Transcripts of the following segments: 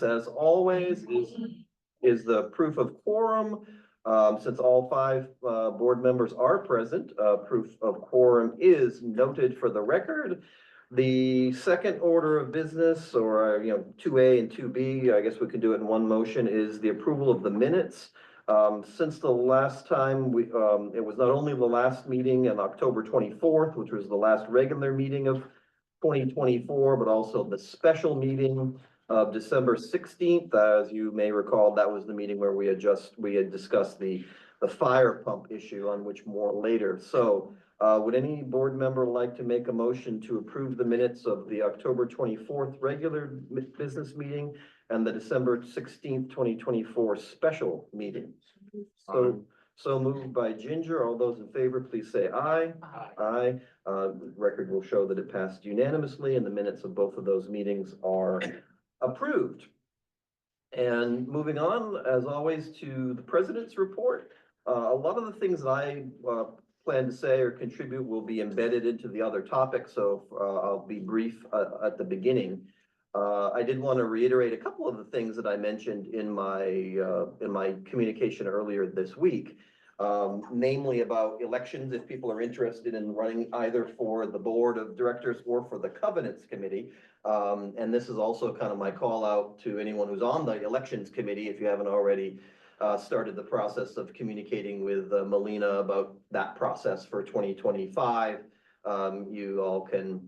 as always, is the proof of quorum. Since all five board members are present, proof of quorum is noted for the record. The second order of business, or 2A and 2B, I guess we could do it in one motion, is the approval of the minutes. Since the last time it was not only the last meeting on October 24th, which was the last regular meeting of 2024, but also the special meeting of December 16th. As you may recall, that was the meeting where we had discussed the fire pump issue, on which more later. So would any board member like to make a motion to approve the minutes of the October 24th regular business meeting and the December 16th, 2024 special meeting? So moved by Ginger. All those in favor, please say aye. Aye. Record will show that it passed unanimously, and the minutes of both of those meetings are approved. And moving on, as always, to the president's report. A lot of the things that I plan to say or contribute will be embedded into the other topics, so I'll be brief at the beginning. I did want to reiterate a couple of the things that I mentioned in my communication earlier this week, namely about elections, if people are interested in running either for the board of directors or for the covenants committee. And this is also kind of my call out to anyone who's on the elections committee, if you haven't already started the process of communicating with Melina about that process for 2025. You all can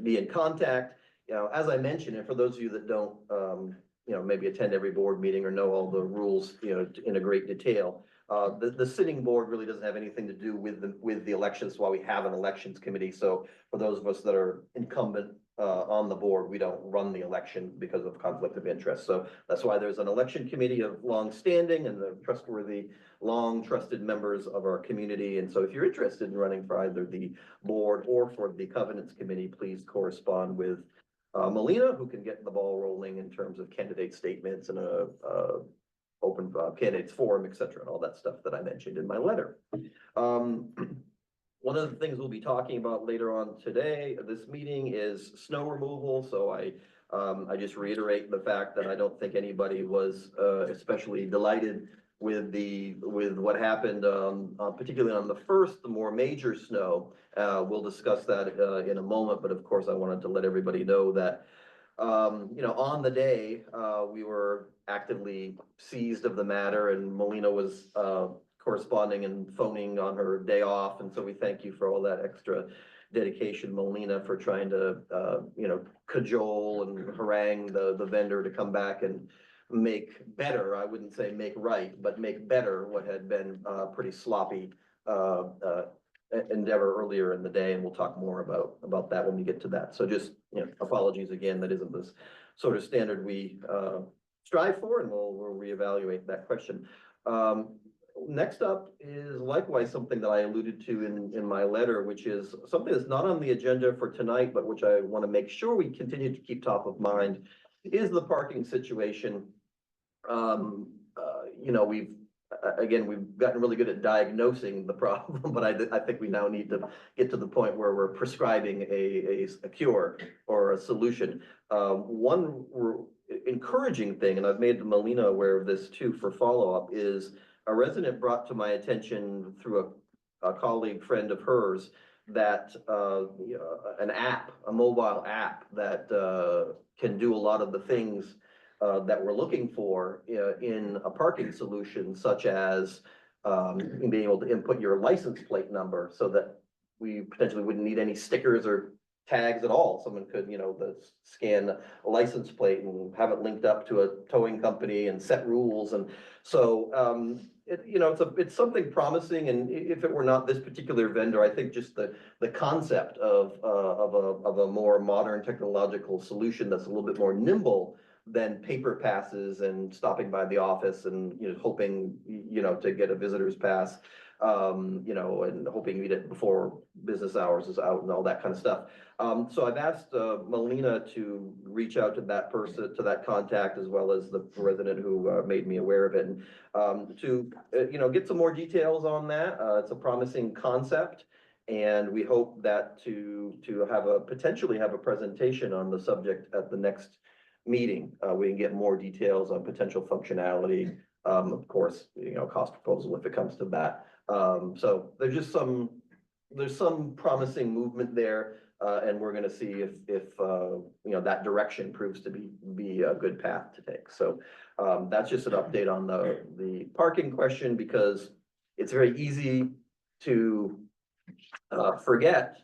be in contact. As I mentioned, and for those of you that don't, maybe attend every board meeting or know all the rules, in a great detail, the sitting board really doesn't have anything to do with the elections. Why we have an elections committee. So for those of us that are incumbent on the board, we don't run the election because of conflict of interest. So that's why there's an election committee of long standing and the trustworthy, long trusted members of our community. And so if you're interested in running for either the board or for the covenants committee, please correspond with Melina, who can get the ball rolling in terms of candidate statements and open candidates forum, et cetera, and all that stuff that I mentioned in my letter. One of the things we'll be talking about later on today, this meeting, is snow removal. So I just reiterate the fact that I don't think anybody was especially delighted with what happened, particularly on the more major snow. We'll discuss that in a moment, but of course I wanted to let everybody know that on the day we were actively seized of the matter, and Melina was corresponding and phoning on her day off, and so we thank you for all that extra dedication, Melina, for trying to cajole and harangue the vendor to come back and make better. I wouldn't say make right, but make better what had been pretty sloppy endeavor earlier in the day, and we'll talk more about that when we get to that. So just apologies again. That isn't this sort of standard we strive for, and we'll reevaluate that question. Next up is likewise something that I alluded to in my letter, which is something that's not on the agenda for tonight, but which I want to make sure we continue to keep top of mind, is the parking situation. We've gotten really good at diagnosing the problem, but I think we now need to get to the point where we're prescribing a cure or a solution. One encouraging thing, and I've made Melina aware of this too for follow-up, is a resident brought to my attention through a colleague friend of hers that a mobile app that can do a lot of the things that we're looking for in a parking solution, such as being able to input your license plate number so that we potentially wouldn't need any stickers or tags at all. Someone could, scan a license plate and have it linked up to a towing company and set rules. And so, it's something promising. And if it were not this particular vendor, I think just the concept of a more modern technological solution that's a little bit more nimble than paper passes and stopping by the office and hoping to get a visitor's pass, and hoping you get it before business hours is out and all that kind of stuff. So I've asked Melina to reach out to that person, to that contact, as well as the resident who made me aware of it, and to get some more details on that. It's a promising concept, and we hope that to potentially have a presentation on the subject at the next meeting, we can get more details on potential functionality. Of course, cost proposal if it comes to that. So there's some promising movement there. And we're gonna see if that direction proves to be a good path to take. So that's just an update on the parking question, because it's very easy to not forget,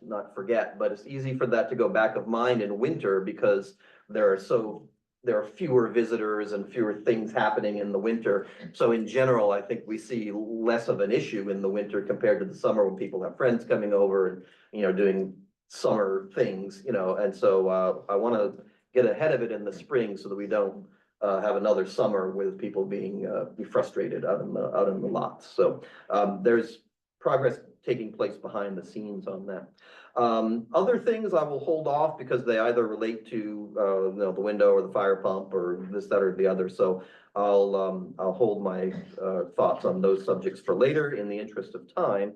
but it's easy for that to go back of mind in winter, because there are fewer visitors and fewer things happening in the winter. So in general, I think we see less of an issue in the winter compared to the summer, when people have friends coming over and doing summer things, and so I want to get ahead of it in the spring so that we don't have another summer with people being frustrated out in the lots. So there's progress taking place behind the scenes on that. Other things I will hold off, because they either relate to the window or the fire pump or this, that, or the other. So I'll hold my thoughts on those subjects for later in the interest of time.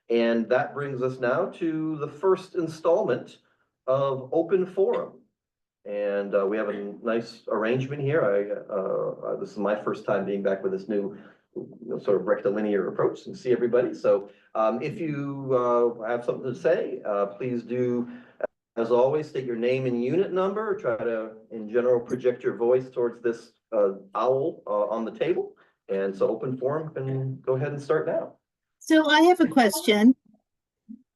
And that brings us now to the first installment of Open Forum. And we have a nice arrangement here. This is my first time being back with this new sort of rectilinear approach and see everybody. So if you have something to say, please do, as always, state your name and unit number. Try to, in general, project your voice towards this owl on the table. And so Open Forum can go ahead and start now. So I have a question.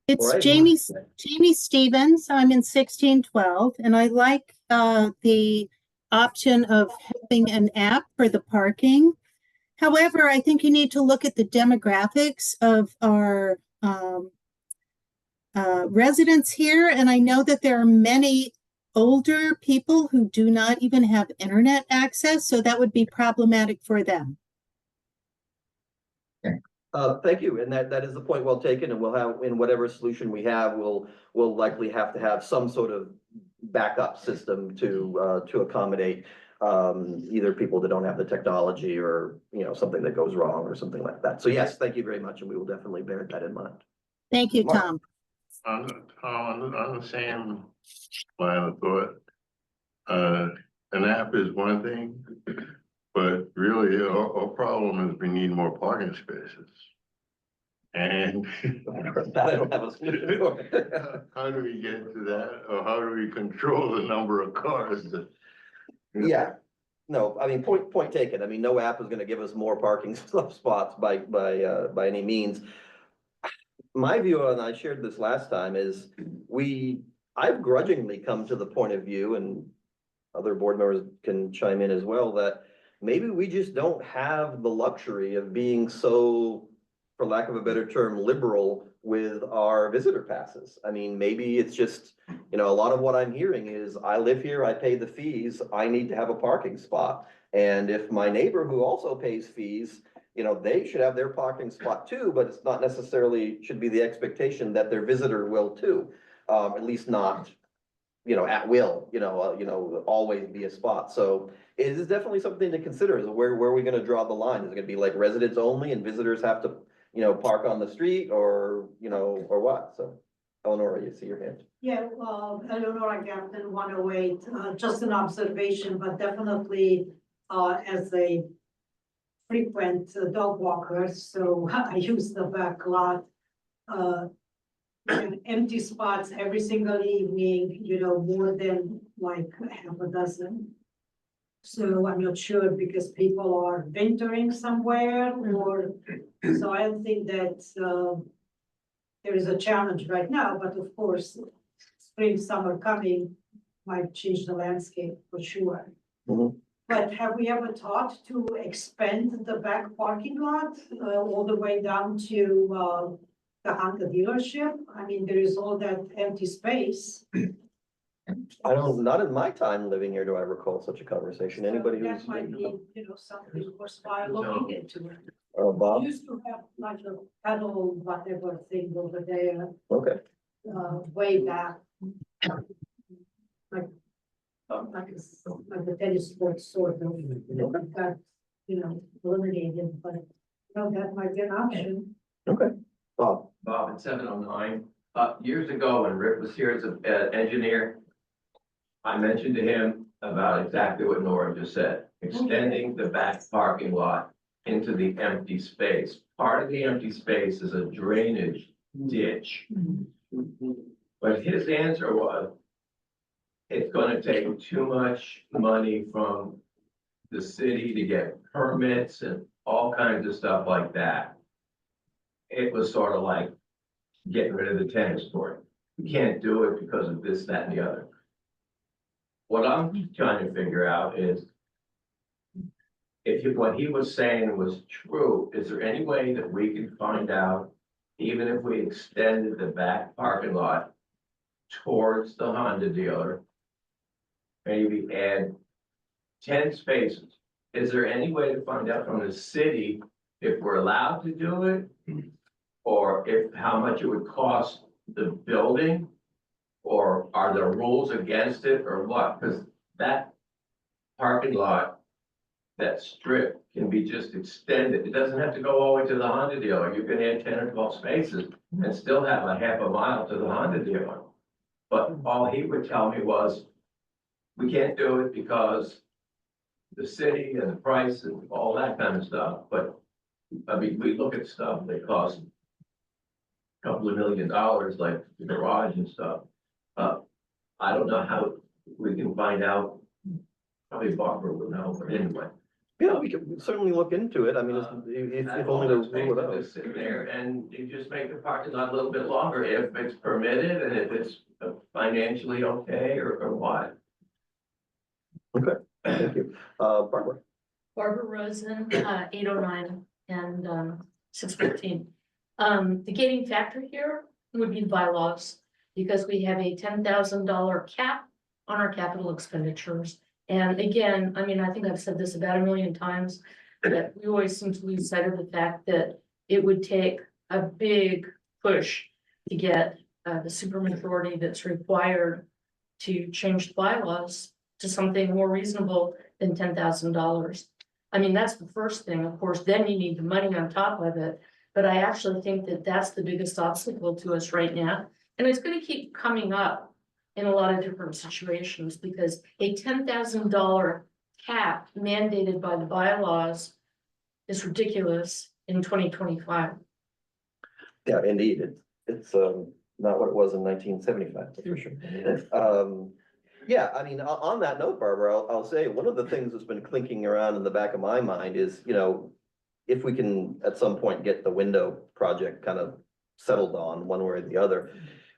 It's Right. Jamie Stevens. I'm in 1612, and I like the option of having an app for the parking. However, I think you need to look at the demographics of our residents here, and I know that there are many older people who do not even have internet access, so that would be problematic for them. Thank you, and that is the point well taken, and we'll have, in whatever solution we have, we'll likely have to have some sort of backup system to accommodate either people that don't have the technology, or something that goes wrong or something like that. So yes, thank you very much, and we will definitely bear that in mind. Thank you, Mark. Tom. On the same line of thought, an app is one thing, but really our problem is we need more parking spaces. And That I don't have a solution for. how do we get to that, or how do we control the number of cars that? Yeah, no, I mean, point taken. I mean, no app is gonna give us more parking spots by any means. My view, and I shared this last time, is I've grudgingly come to the point of view, and other board members can chime in as well, that maybe we just don't have the luxury of being so, for lack of a better term, liberal with our visitor passes. I mean, maybe it's just, a lot of what I'm hearing is, I live here, I pay the fees, I need to have a parking spot. And if my neighbor who also pays fees, they should have their parking spot too, but it's not necessarily should be the expectation that their visitor will too. At least not, at will, always be a spot. So it is definitely something to consider, is where are we gonna draw the line? Is it gonna be like residents only and visitors have to, park on the street, or what? So Eleonora, you see your hand. Yeah, Eleonora Gaffin, 108, just an observation, but definitely as a frequent dog walker, so I use the back lot. And empty spots every single evening, more than like half a dozen. So I'm not sure, because people are wintering somewhere, or, so I think that there is a challenge right now, but of course, spring, summer coming might change the landscape for sure. Mhm. But have we ever thought to expand the back parking lot all the way down to the Honda dealership? I mean, there is all that empty space. Not in my time living here do I recall such a conversation. Anybody So who's, that might be, something worthwhile looking into. Bob? Used to have like a pedal whatever thing over there, Okay. way back. Like the tennis court sort of, got, eliminated, but that might be an option. Okay. Bob? Bob at 709. Years ago, when Rick was here as an engineer, I mentioned to him about exactly what Nora just said, extending the back parking lot into the empty space. Part of the empty space is a drainage ditch. But his answer was, it's gonna take too much money from the city to get permits and all kinds of stuff like that. It was sort of like getting rid of the tennis court. You can't do it because of this, that, and the other. What I'm trying to figure out is what he was saying was true, is there any way that we can find out, even if we extended the back parking lot towards the Honda dealer, maybe add 10 spaces? Is there any way to find out from the city if we're allowed to do it? Or if, how much it would cost the building? Or are there rules against it or what? Because that parking lot, that strip can be just extended. It doesn't have to go all the way to the Honda dealer. You can add 10 or 12 spaces and still have a half a mile to the Honda dealer. But all he would tell me was, we can't do it because the city and the price and all that kind of stuff. But I mean, we look at stuff that costs a couple of $1 million, like the garage and stuff. I don't know how we can find out. Probably Barbara would know, but anyway. Yeah, we can certainly look into it. I mean, if only to rule it out. Just sit there and you just make the parking lot a little bit longer if it's permitted and if it's financially okay or what. Thank you. Barbara? Barbara Rosen, 809 and 615. The gating factor here would be bylaws, because we have a $10,000 cap on our capital expenditures. And again, I mean, I think I've said this about 1 million times, that we always seem to lose sight of the fact that it would take a big push to get the supermajority that's required to change the bylaws to something more reasonable than $10,000. I mean, that's the first thing. Of course, then you need the money on top of it. But I actually think that that's the biggest obstacle to us right now. And it's going to keep coming up in a lot of different situations, because a $10,000 cap mandated by the bylaws is ridiculous in 2025. Yeah, indeed. It's not what it was in 1975, for sure. Yeah, I mean, on that note, Barbara, I'll say one of the things that's been clinking around in the back of my mind is, you know, if we can at some point get the window project kind of settled on one way or the other.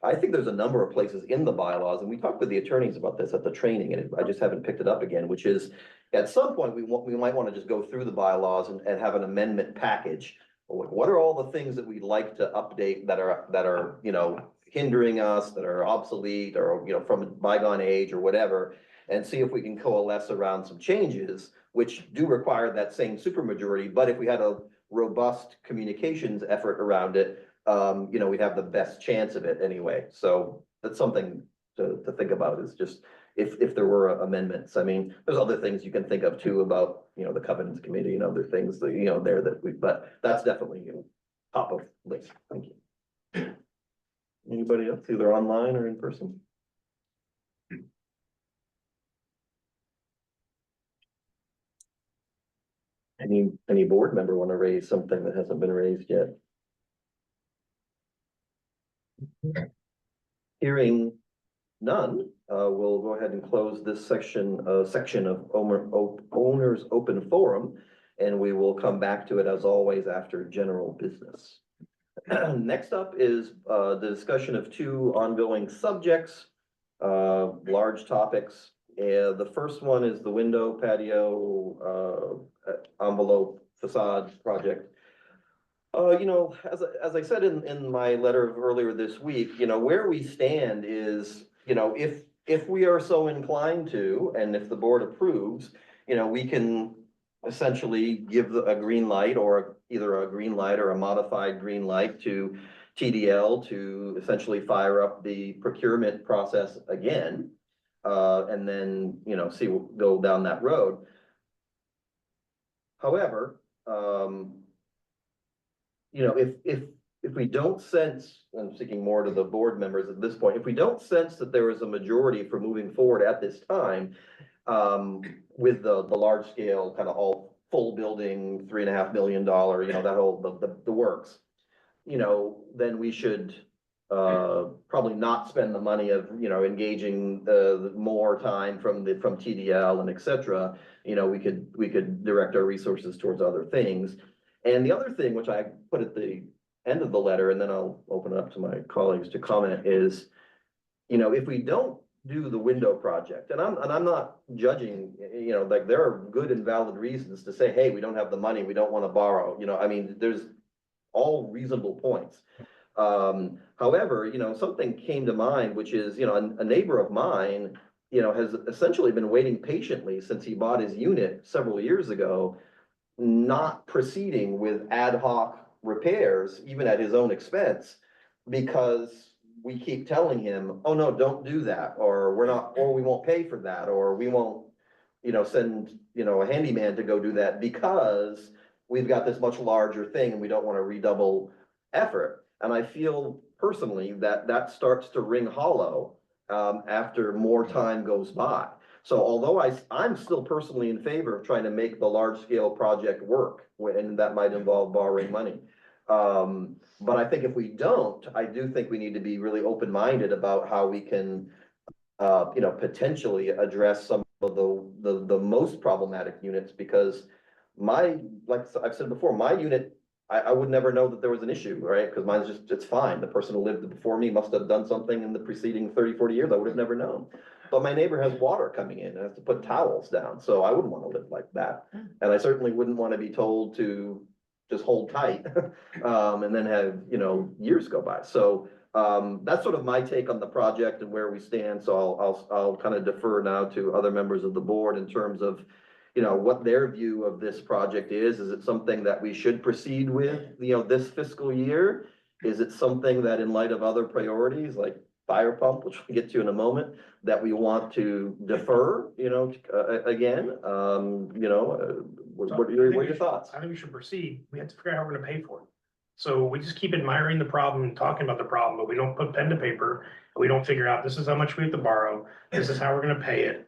I think there's a number of places in the bylaws, and we talked with the attorneys about this at the training, and I just haven't picked it up again, which is at some point, we might want to just go through the bylaws and have an amendment package. What are all the things that we'd like to update that are, you know, hindering us, that are obsolete or, you know, from a bygone age or whatever, and see if we can coalesce around some changes, which do require that same supermajority. But if we had a robust communications effort around it, you know, we'd have the best chance of it anyway. So that's something to think about, is just if there were amendments. I mean, there's other things you can think of too about, you know, the covenants committee and other things that, you know, there that but that's definitely, you know, top of list. Thank you. Anybody else, either online or in person? Any board member want to raise something that hasn't been raised yet? Hearing none, we'll go ahead and close this section of owners open forum, and we will come back to it as always after general business. Next up is the discussion of two ongoing subjects, large topics. The first one is the window patio envelope facade project. You know, as I said in my letter earlier this week, you know, where we stand is, you know, if we are so inclined to, and if the board approves, you know, we can essentially give a green light, or either a green light or a modified green light to TDL to essentially fire up the procurement process again. And then, you know, go down that road. However, you know, if we don't sense, I'm speaking more to the board members at this point, if we don't sense that there is a majority for moving forward at this time, with the large scale, kind of all full building, $3.5 million, you know, that whole, the works. You know, then we should, probably not spend the money of, you know, engaging the more time from TDL and et cetera. You know, we could direct our resources towards other things. And the other thing, which I put at the end of the letter, and then I'll open it up to my colleagues to comment, is, you know, if we don't do the window project, and I'm not judging, you know, like, there are good and valid reasons to say, hey, we don't have the money, we don't want to borrow, you know, I mean, there's all reasonable points. However, you know, something came to mind, which is, you know, a neighbor of mine, you know, has essentially been waiting patiently since he bought his unit several years ago, not proceeding with ad hoc repairs, even at his own expense, because we keep telling him, oh, no, don't do that, or we're not, or we won't pay for that, or we won't, you know, send, you know, a handyman to go do that, because we've got this much larger thing and we don't want to redouble effort. And I feel personally that that starts to ring hollow after more time goes by. So although I'm still personally in favor of trying to make the large scale project work, and that might involve borrowing money. But I think if we don't, I do think we need to be really open-minded about how we can, you know, potentially address some of the most problematic units, because like I've said before, my unit, I would never know that there was an issue, right? Because mine's just, it's fine. The person who lived before me must have done something in the preceding 30, 40 years. I would have never known. But my neighbor has water coming in and has to put towels down. So I wouldn't want to live like that. And I certainly wouldn't want to be told to just hold tight and then have, you know, years go by. So that's sort of my take on the project and where we stand. So I'll kind of defer now to other members of the board in terms of, you know, what their view of this project is. Is it something that we should proceed with, you know, this fiscal year? Is it something that, in light of other priorities like fire pump, which we'll get to in a moment, that we want to defer, you know, again? You know, what are your thoughts? I think we should proceed. We have to figure out how we're gonna pay for it. So we just keep admiring the problem and talking about the problem, but we don't put pen to paper. We don't figure out, this is how much we have to borrow, this is how we're gonna pay it.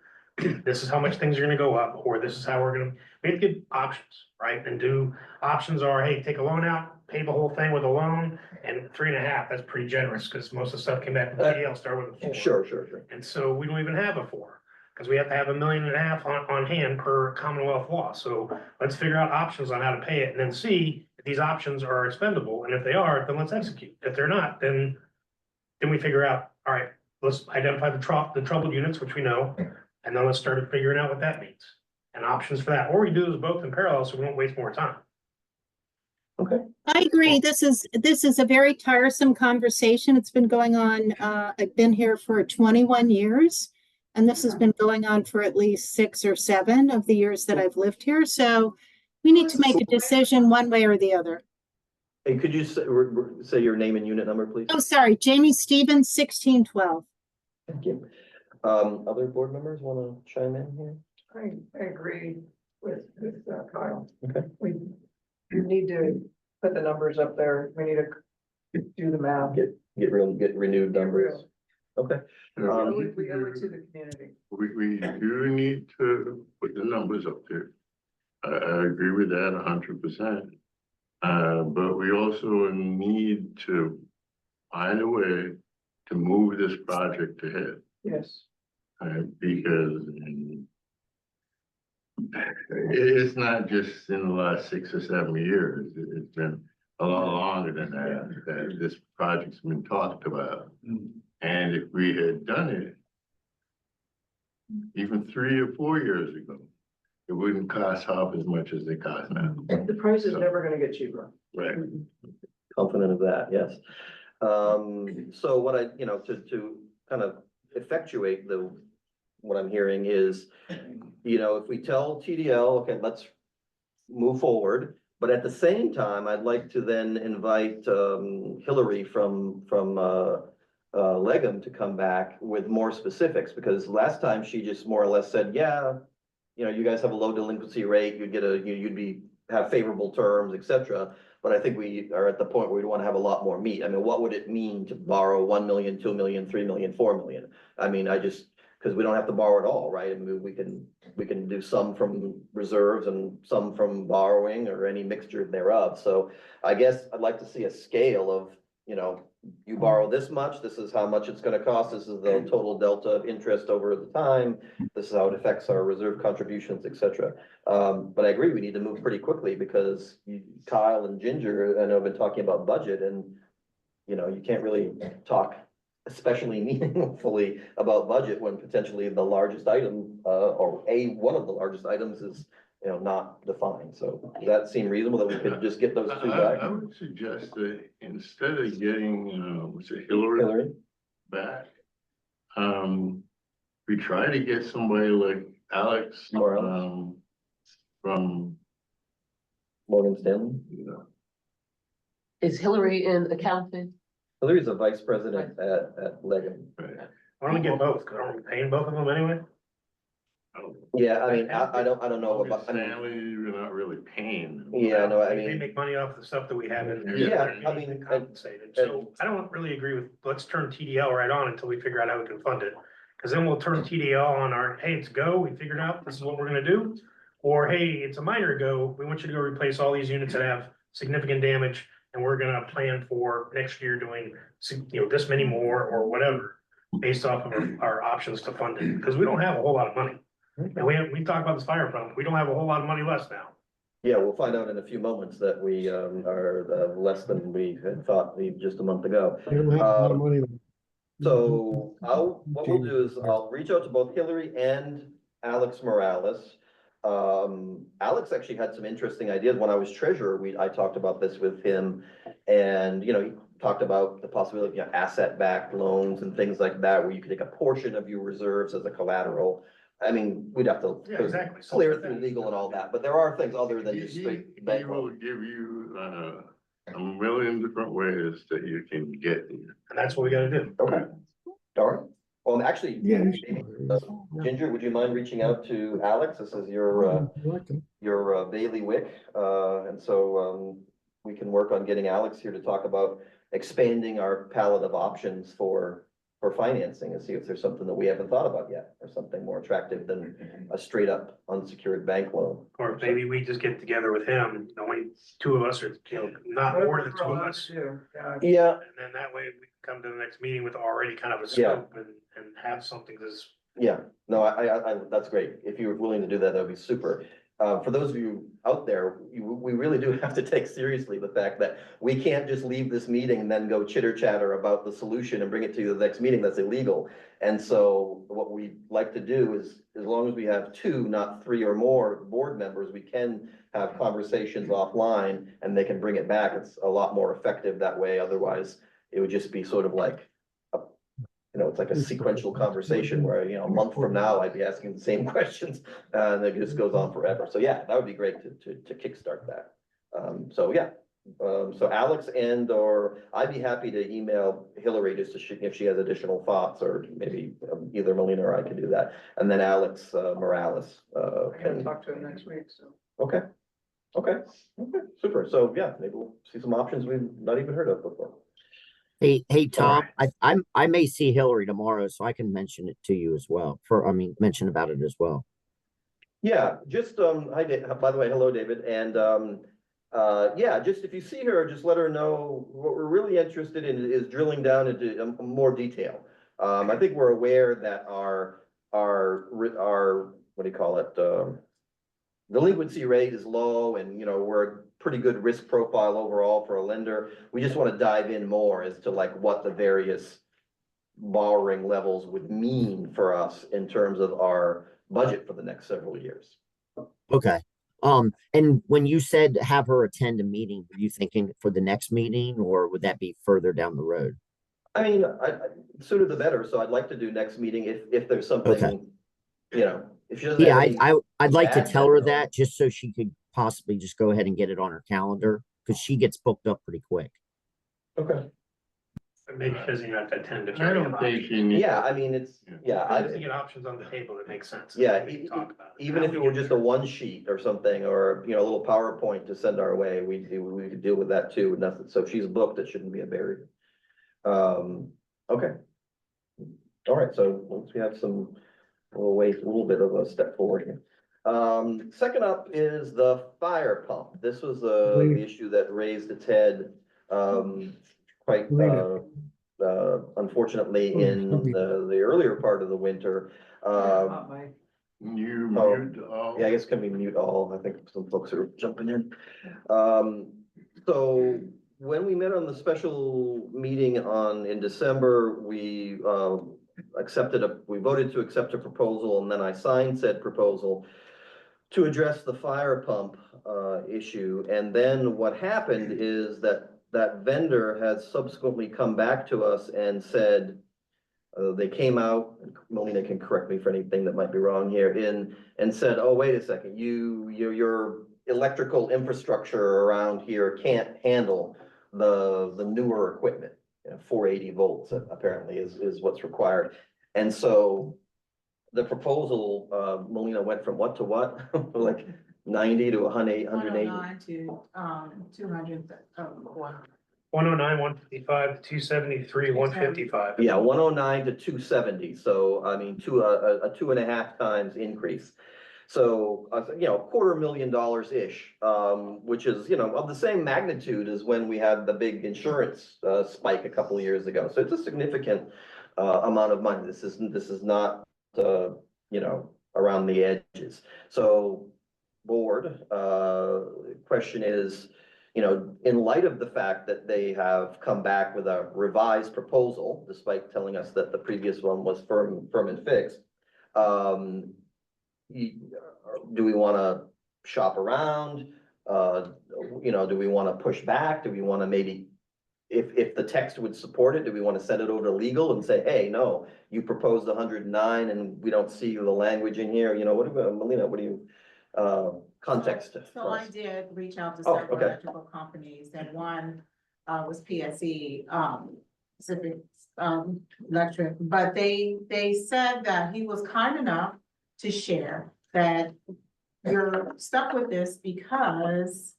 This is how much things are gonna go up, or this is how we have to get options, right? And options are, hey, take a loan out, pay the whole thing with a loan, and 3.5, that's pretty generous, because most of the stuff came back from TDL, start with a 4. Sure. And so we don't even have a 4, because we have to have $1.5 million on hand per Commonwealth law. So let's figure out options on how to pay it, and then see if these options are expendable, and if they are, then let's execute. If they're not, then we figure out, all right, let's identify the troubled units, which we know, and then let's start figuring out what that means and options for that. Or we do those both in parallel, so we won't waste more time. I agree. This is a very tiresome conversation. It's been going on, I've been here for 21 years, and this has been going on for at least 6 or 7 of the years that I've lived here. So we need to make a decision one way or the other. Hey, could you say your name and unit number, please? Oh, sorry, Jamie Stevens, 1612. Thank you. Other board members want to chime in here? I agree with Kyle. Okay. We need to put the numbers up there. We need to do the math. Get renewed numbers. Okay. We owe it to the community. We do need to put the numbers up there. I agree with that 100%. But we also need to find a way to move this project ahead. Yes. Because it's not just in the last 6 or 7 years. It's been a lot longer than that this project's been talked about. And if we had done it even 3 or 4 years ago, it wouldn't cost half as much as it costs now. The price is never gonna get cheaper. Right. Confident of that, yes. So what I, you know, to kind of effectuate what I'm hearing is, you know, if we tell TDL, okay, let's move forward, but at the same time, I'd like to then invite Hillary from Legum to come back with more specifics, because last time she just more or less said, yeah, you know, you guys have a low delinquency rate, you'd have favorable terms, etc. But I think we are at the point where we want to have a lot more meat. I mean, what would it mean to borrow 1 million, 2 million, 3 million, 4 million? I mean, because we don't have to borrow it all, right? I mean, we can do some from reserves and some from borrowing or any mixture thereof. So I guess I'd like to see a scale of, you know, you borrow this much, this is how much it's gonna cost, this is the total delta of interest over the time, this is how it affects our reserve contributions, et cetera. But I agree, we need to move pretty quickly because Kyle and Ginger, I know, have been talking about budget and, you know, you can't really talk especially meaningfully about budget when potentially the largest item, or one of the largest items is, you know, not defined. So does that seem reasonable that we could just get those two back? I would suggest that instead of getting, what's it, Hillary Hillary? back, we try to get somebody like Alex, Morales. from, Morgan Stanley? you know, Is Hillary in accounting? Hillary's a vice president at Legan. right. Why don't we get both? Cause aren't we paying both of them anyway? Yeah, I mean, I don't know Morgan about, I mean, Stanley, you're not really paying. yeah, no, I They mean, make money off the stuff that we have in there. Yeah, I mean, Compensated, so I don't really agree with, let's turn TDL right on until we figure out how we can fund it. Cause then we'll turn TDL on our, hey, it's go, we figured out this is what we're gonna do. Or, hey, it's a minor go, we want you to go replace all these units that have significant damage. And we're gonna plan for next year doing, you know, this many more or whatever. Based off of our options to fund it, because we don't have a whole lot of money. And we talked about this fire pump, we don't have a whole lot of money left now. yeah, we'll find out in a few moments that we are less than we had thought just a month ago. We don't have a lot of money. So what we'll do is I'll reach out to both Hillary and Alex Morales. Alex actually had some interesting ideas. When I was treasurer, I talked about this with him. And, you know, he talked about the possibility of, you know, asset-backed loans and things like that, where you could take a portion of your reserves as a collateral. I mean, we'd have to Yeah, exactly. clear through legal and all that, but there are things other than just He straight bank will loan. give you, a million different ways that you can get here. And that's what we gotta do. Okay, all right. Well, actually, Yeah. maybe, Ginger, would you mind reaching out to Alex? This is your bailiwick, and so, we can work on getting Alex here to talk about expanding our palette of options for financing and see if there's something that we haven't thought about yet, or something more attractive than a straight up unsecured bank loan. Or maybe we just get together with him, only two of us, or, you know, not more than two of us. Yeah. Yeah, And then that way we can come to the next meeting with already kind of a Yeah. scope and have something that's. yeah, no, I, that's great. If you're willing to do that, that'd be super. For those of you out there, we really do have to take seriously the fact that we can't just leave this meeting and then go chitter chatter about the solution and bring it to the next meeting. That's illegal. And so what we like to do is, as long as we have two, not three or more board members, we can have conversations offline and they can bring it back. It's a lot more effective that way. Otherwise, it would just be sort of like, you know, it's like a sequential conversation where, you know, a month from now, I'd be asking the same questions, and it just goes on forever. So yeah, that would be great to kickstart that. So yeah, so Alex or I'd be happy to email Hillary just to if she has additional thoughts, or maybe either Melina or I can do that. And then Alex Morales. I gotta Can talk to him next week, so. Okay, super. So yeah, maybe we'll see some options we've not even heard of before. Hey, Tom, I may see Hillary tomorrow, so I can mention it to you as well, mention about it as well. Yeah, just, hi, by the way, hello, David, and, yeah, just if you see her, just let her know what we're really interested in is drilling down into more detail. I think we're aware that our, what do you call it, delinquency rate is low, and, you know, we're a pretty good risk profile overall for a lender. We just want to dive in more as to like what the various borrowing levels would mean for us in terms of our budget for the next several years. Okay. And when you said have her attend a meeting, were you thinking for the next meeting, or would that be further down the road? I mean, sooner the better, so I'd like to do next meeting if there's something, Okay. you know, if she doesn't. Yeah, have any- I'd like to bad tell her background. that just so she could possibly just go ahead and get it on her calendar, because she gets booked up pretty quick. Okay, Maybe she doesn't even have to attend. if I you don't have think options. you need. yeah, I mean, If you get options on the table, it makes sense. Yeah, We can talk about it. even Now if we it were get just a one sheet or something, or, you know, a little PowerPoint to send our way, we could deal with that too. Nothing, so if she's booked, it shouldn't be a barrier. Okay. All right, so once we have some We'll wait a little bit of a step forward here. Second up is the fire pump. This was the issue that raised its head, quite, unfortunately in the earlier part of the winter. Not my- You Oh, mute all. Yeah, I guess can we mute all? I think some folks are jumping in. So when we met on the special meeting in December, we we voted to accept a proposal, and then I signed said proposal to address the fire pump issue. And then what happened is that vendor has subsequently come back to us and said, they came out, Melina can correct me for anything that might be wrong here, and said, oh, wait a second, your electrical infrastructure around here can't handle the newer equipment. 480 volts apparently is what's required. And so the proposal, Melina, went from what to what? Like 90 to 180, 180? 109 to 200, 109, 155, 273, 155. Yeah, 109 to 270, so I mean, a 2.5 times increase. So, $250,000-ish, which is, of the same magnitude as when we had the big insurance spike a couple of years ago. So it's a significant amount of money. This is not, around the edges. So, board, question is, in light of the fact that they have come back with a revised proposal, despite telling us that the previous one was firm and fixed, do we want to shop around? Do we want to push back? Do we want to maybe, if the text would support it, do we want to send it over to legal and say, hey, no, you proposed 109 and we don't see the language in here, Melina, what do you, context? So for I us? did reach out to Oh, several okay. electrical companies, and one was PSE, Pacific Electric, but they said that he was kind enough to share that you're stuck with this because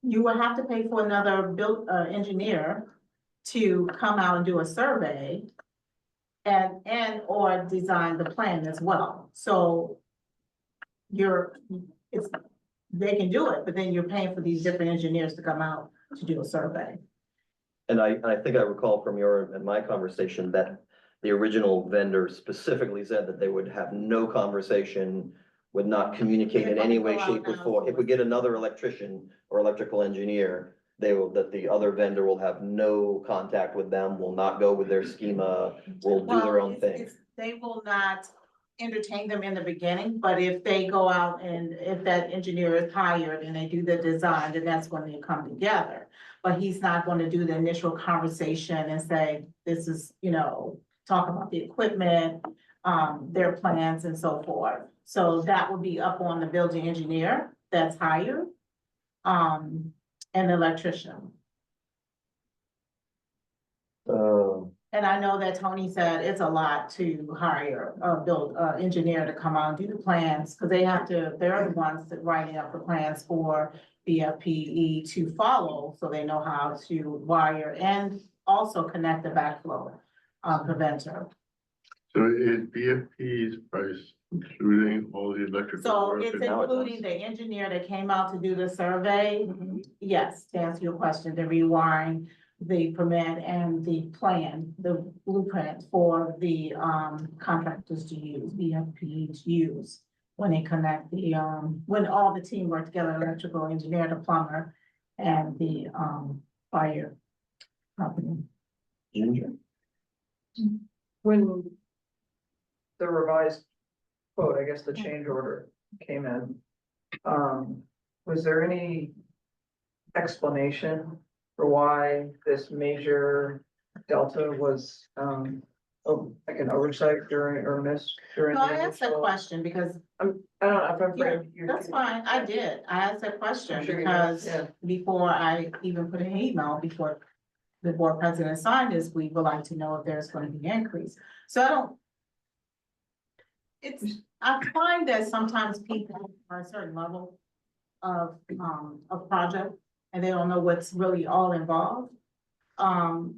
you will have to pay for another engineer to come out and do a survey and or design the plan as well. So they can do it, but then you're paying for these different engineers to come out to do a survey. And I think I recall from your and my conversation that the original vendor specifically said that they would have no conversation, would not communicate in any way, shape, or form. If we get another electrician or electrical engineer, that the other vendor will have no contact with them, will not go with their schema, will do their own thing. They will not entertain them in the beginning, but if they go out and if that engineer is hired and they do the design, then that's when they come together. But he's not going to do the initial conversation and say, this is, talk about the equipment, their plans and so forth. So that would be up on the building engineer that's hired, and the electrician. And I know that Tony said it's a lot to hire a engineer to come out and do the plans, because they're the ones that writing up the plans for BFPE to follow, so they know how to wire and also connect the backflow preventer. So is BFP's price including all the electrical So work? it's and- including the engineer that came out to do the survey. Yes, to answer your question, the rewiring, the permit and the plan, the blueprint for the contractors to use, BFP to use. When they connect when all the team work together, electrical engineer, the plumber, and the fire company. Ginger? When the revised quote, I guess the change order came in, was there any explanation for why this major delta was, like an oversight or miss during? So the I asked that initial- question because, I don't know if I'm. yeah, that's fine, I did, I asked that question I'm sure you did, because yeah. before I even put an email, before the board president signed this, we would like to know if there's going to be an increase. So I find that sometimes people are a certain level of project and they don't know what's really all involved.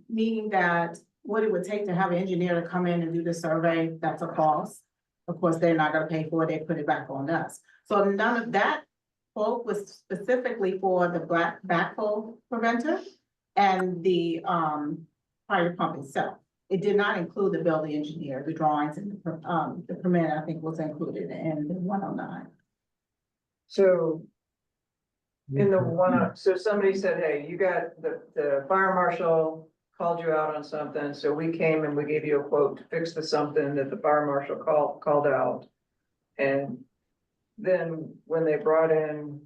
Meaning that what it would take to have an engineer to come in and do the survey, that's a cost. of course, they're not gonna pay for it, they put it back on us. So none of that quote was specifically for the black backflow preventer and the, fire pump itself. It did not include the building engineer, the drawings and the permit, I think, was included in the 109. So in the one, so somebody said, hey, you got the fire marshal called you out on something, so we came and we gave you a quote to fix the something that the fire marshal called out. And then when they brought in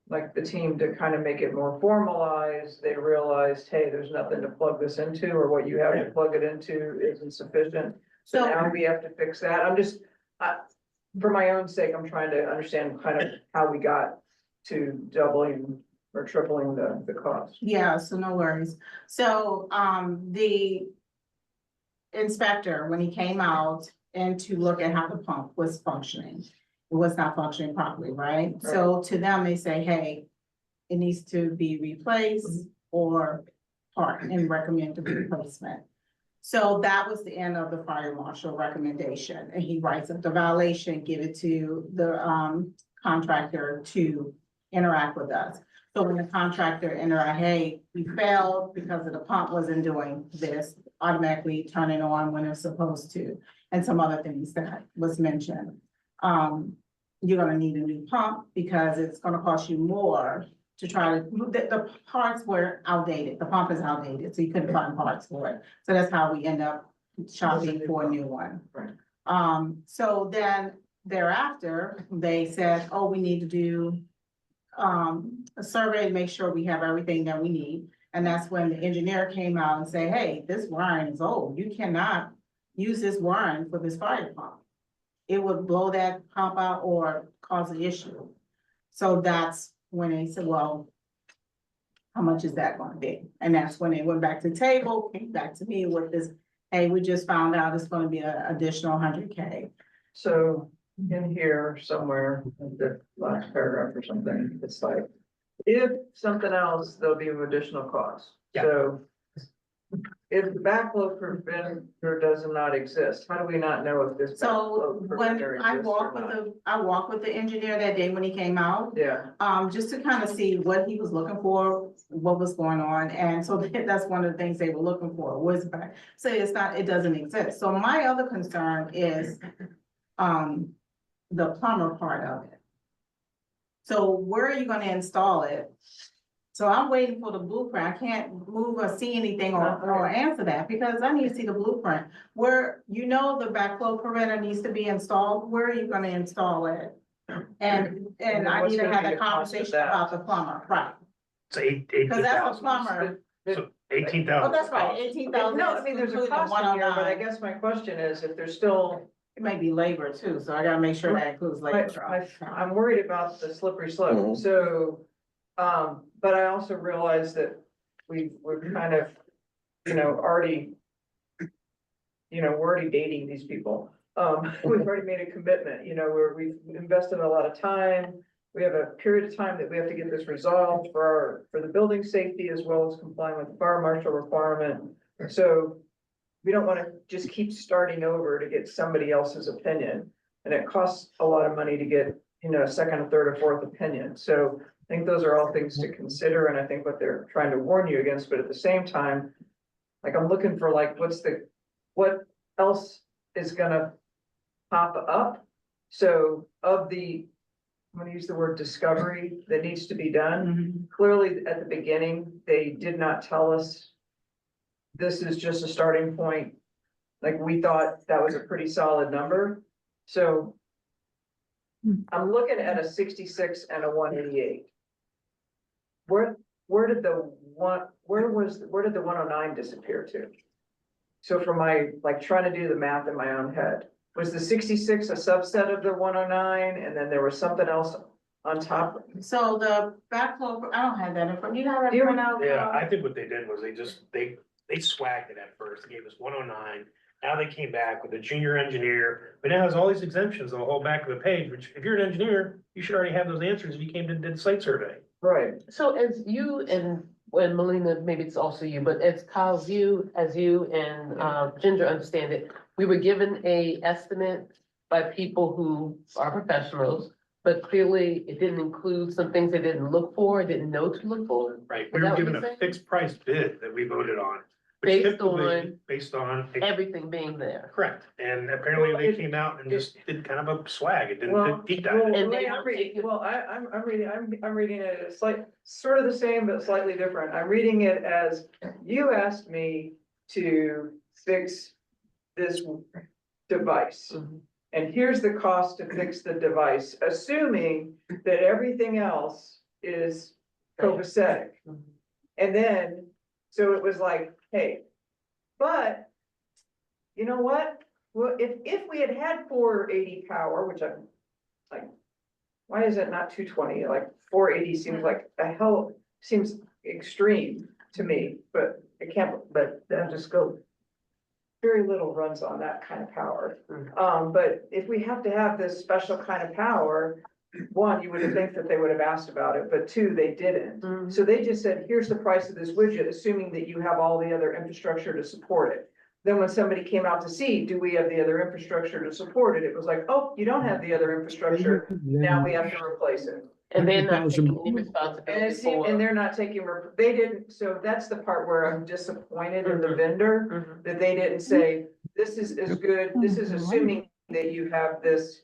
like the team to kind of make it more formalized, they realized, hey, there's nothing to plug this into, or what you have to plug it into isn't sufficient. So So- now we have to fix that. I'm just, for my own sake, I'm trying to understand kind of how we got to doubling or tripling the cost. Yeah, so no worries. So, the inspector, when he came out and to look at how the pump was functioning, it was not functioning properly, right? So to them, they say, hey, it needs to be replaced or part and recommend the replacement. So that was the end of the fire marshal recommendation, and he writes up the violation, give it to the contractor to interact with us. So when the contractor interact, hey, we failed because of the pump wasn't doing this, automatically turn it on when it's supposed to, and some other things that was mentioned. You're gonna need a new pump because it's gonna cost you more to try to, the parts were outdated, the pump is outdated, so you couldn't find parts for it. So that's how we end up shopping for a new one. Right. So then thereafter, they said, oh, we need to do a survey to make sure we have everything that we need. And that's when the engineer came out and said, hey, this wiring is old, you cannot use this wiring for this fire pump. It would blow that pump out or cause an issue. So that's when they said, well, how much is that gonna be? And that's when they went back to the table, came back to me with this, hey, we just found out it's gonna be an additional 100K. So in here somewhere, in the last paragraph or something, it's like, if something else, there'll be an additional cost. Yeah. So if the backflow preventer does not exist, how do we not know if this So backflow when preventer I exists or walked with not? I walked with the engineer that day when he came out, Yeah, just to kind of see what he was looking for, what was going on. And so that's one of the things they were looking for was back. So it's not, it doesn't exist. So my other concern is, the plumber part of it. So where are you gonna install it? So I'm waiting for the blueprint. I can't move or see anything or answer that because I need to see the blueprint. Where, you know, the backflow preventer needs to be installed, where are you gonna install it? And I what's need to gonna have be that the cost of conversation that? about the plumber, right? It's 18,000. Cause that's the plumber. So 18,000. Oh, that's right, 18,000. no, I mean, there's a cost in here, but I guess my question is, if there's still, It may be labor too, so I gotta make sure that includes labor. I'm worried about the slippery slope, Mhm. so, but I also realize that we're kind of, already, we're already dating these people. We've already made a commitment, where we've invested a lot of time. We have a period of time that we have to get this resolved for the building safety as well as complying with the fire marshal requirement. So we don't want to just keep starting over to get somebody else's opinion. And it costs a lot of money to get, a second, a third, or fourth opinion. So I think those are all things to consider. And I think what they're trying to warn you against, but at the same time, like I'm looking for like, what else is gonna pop up? So of the, I'm gonna use the word discovery that needs to be done. Clearly at the beginning, they did not tell us this is just a starting point. Like we thought that was a pretty solid number. So I'm looking at a 66 and a 188. Where did the 109 disappear to? So for my, like trying to do the math in my own head, was the 66 a subset of the 109 and then there was something else on top? So the backflow, I don't have that in front, you have that Do you- printout? Yeah, I think what they did was they swagged it at first, they gave us 109. Now they came back with a junior engineer, but now has all these exemptions on the whole back of the page, which if you're an engineer, you should already have those answers if you came to did the site survey. Right, So as you and when Melina, maybe it's also you, but as Kyle's as you and Ginger understand it, we were given a estimate by people who are professionals, but clearly it didn't include some things they didn't look for, didn't know to look for. Right, Is we that were what given you're a saying? fixed price bid that we voted on. which Based typically- on- Based on. Everything being there. Correct, and apparently Well, they it- came out and just did kind of a swag, it didn't Well, deep dive. well, And the they way weren't I'm reading, taking- well, I'm reading it as sort of the same, but slightly different. I'm reading it as, you asked me to fix this device. Mhm. And here's the cost to fix the device, assuming that everything else is copacetic. Mhm. And then, so it was like, hey, but you know what? Well, if we had had 480 power, which I'm like, why is it not 220? Like 480 seems like seems extreme to me, but it can't, but then just go. Very little runs on that kind of power. But if we have to have this special kind of power, one, you would think that they would have asked about it, but two, they didn't. Mhm. So they just said, here's the price of this widget, assuming that you have all the other infrastructure to support it. Then when somebody came out to see, do we have the other infrastructure to support it? It was like, oh, you don't have the other infrastructure, now we have to replace it. And they're not taking any And responsibility it seemed, and for. they're not taking, they didn't, so that's the part where I'm disappointed in the Mhm. vendor, Mhm. that they didn't say, this is as good, this is assuming that you have this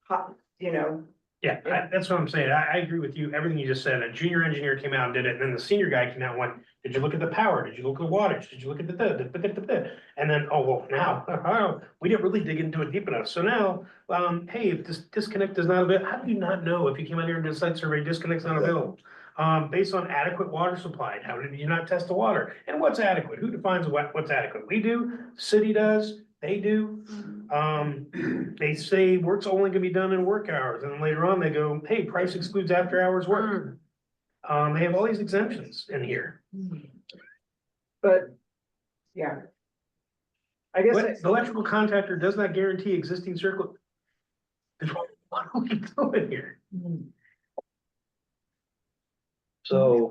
hot, you know, Yeah, that's what I'm saying. I agree with you, everything you just said. A junior engineer came out and did it, and then the senior guy came out and went, did you look at the power? Did you look at the wattage? Did you look at the. And then, oh, well, now, we didn't really dig into it deep enough. So now, hey, if this disconnect is not available, how do you not know if you came out here and did a site survey, disconnect's not available? Based on adequate water supply, how did you not test the water? And what's adequate? Who defines what's adequate? We do, city does, they do. They say work's only gonna be done in work hours, and then later on they go, hey, price excludes after hours work. They have all these exemptions in here. but, yeah. I guess, But the electrical contractor does not guarantee existing circuit. What are we doing here? So.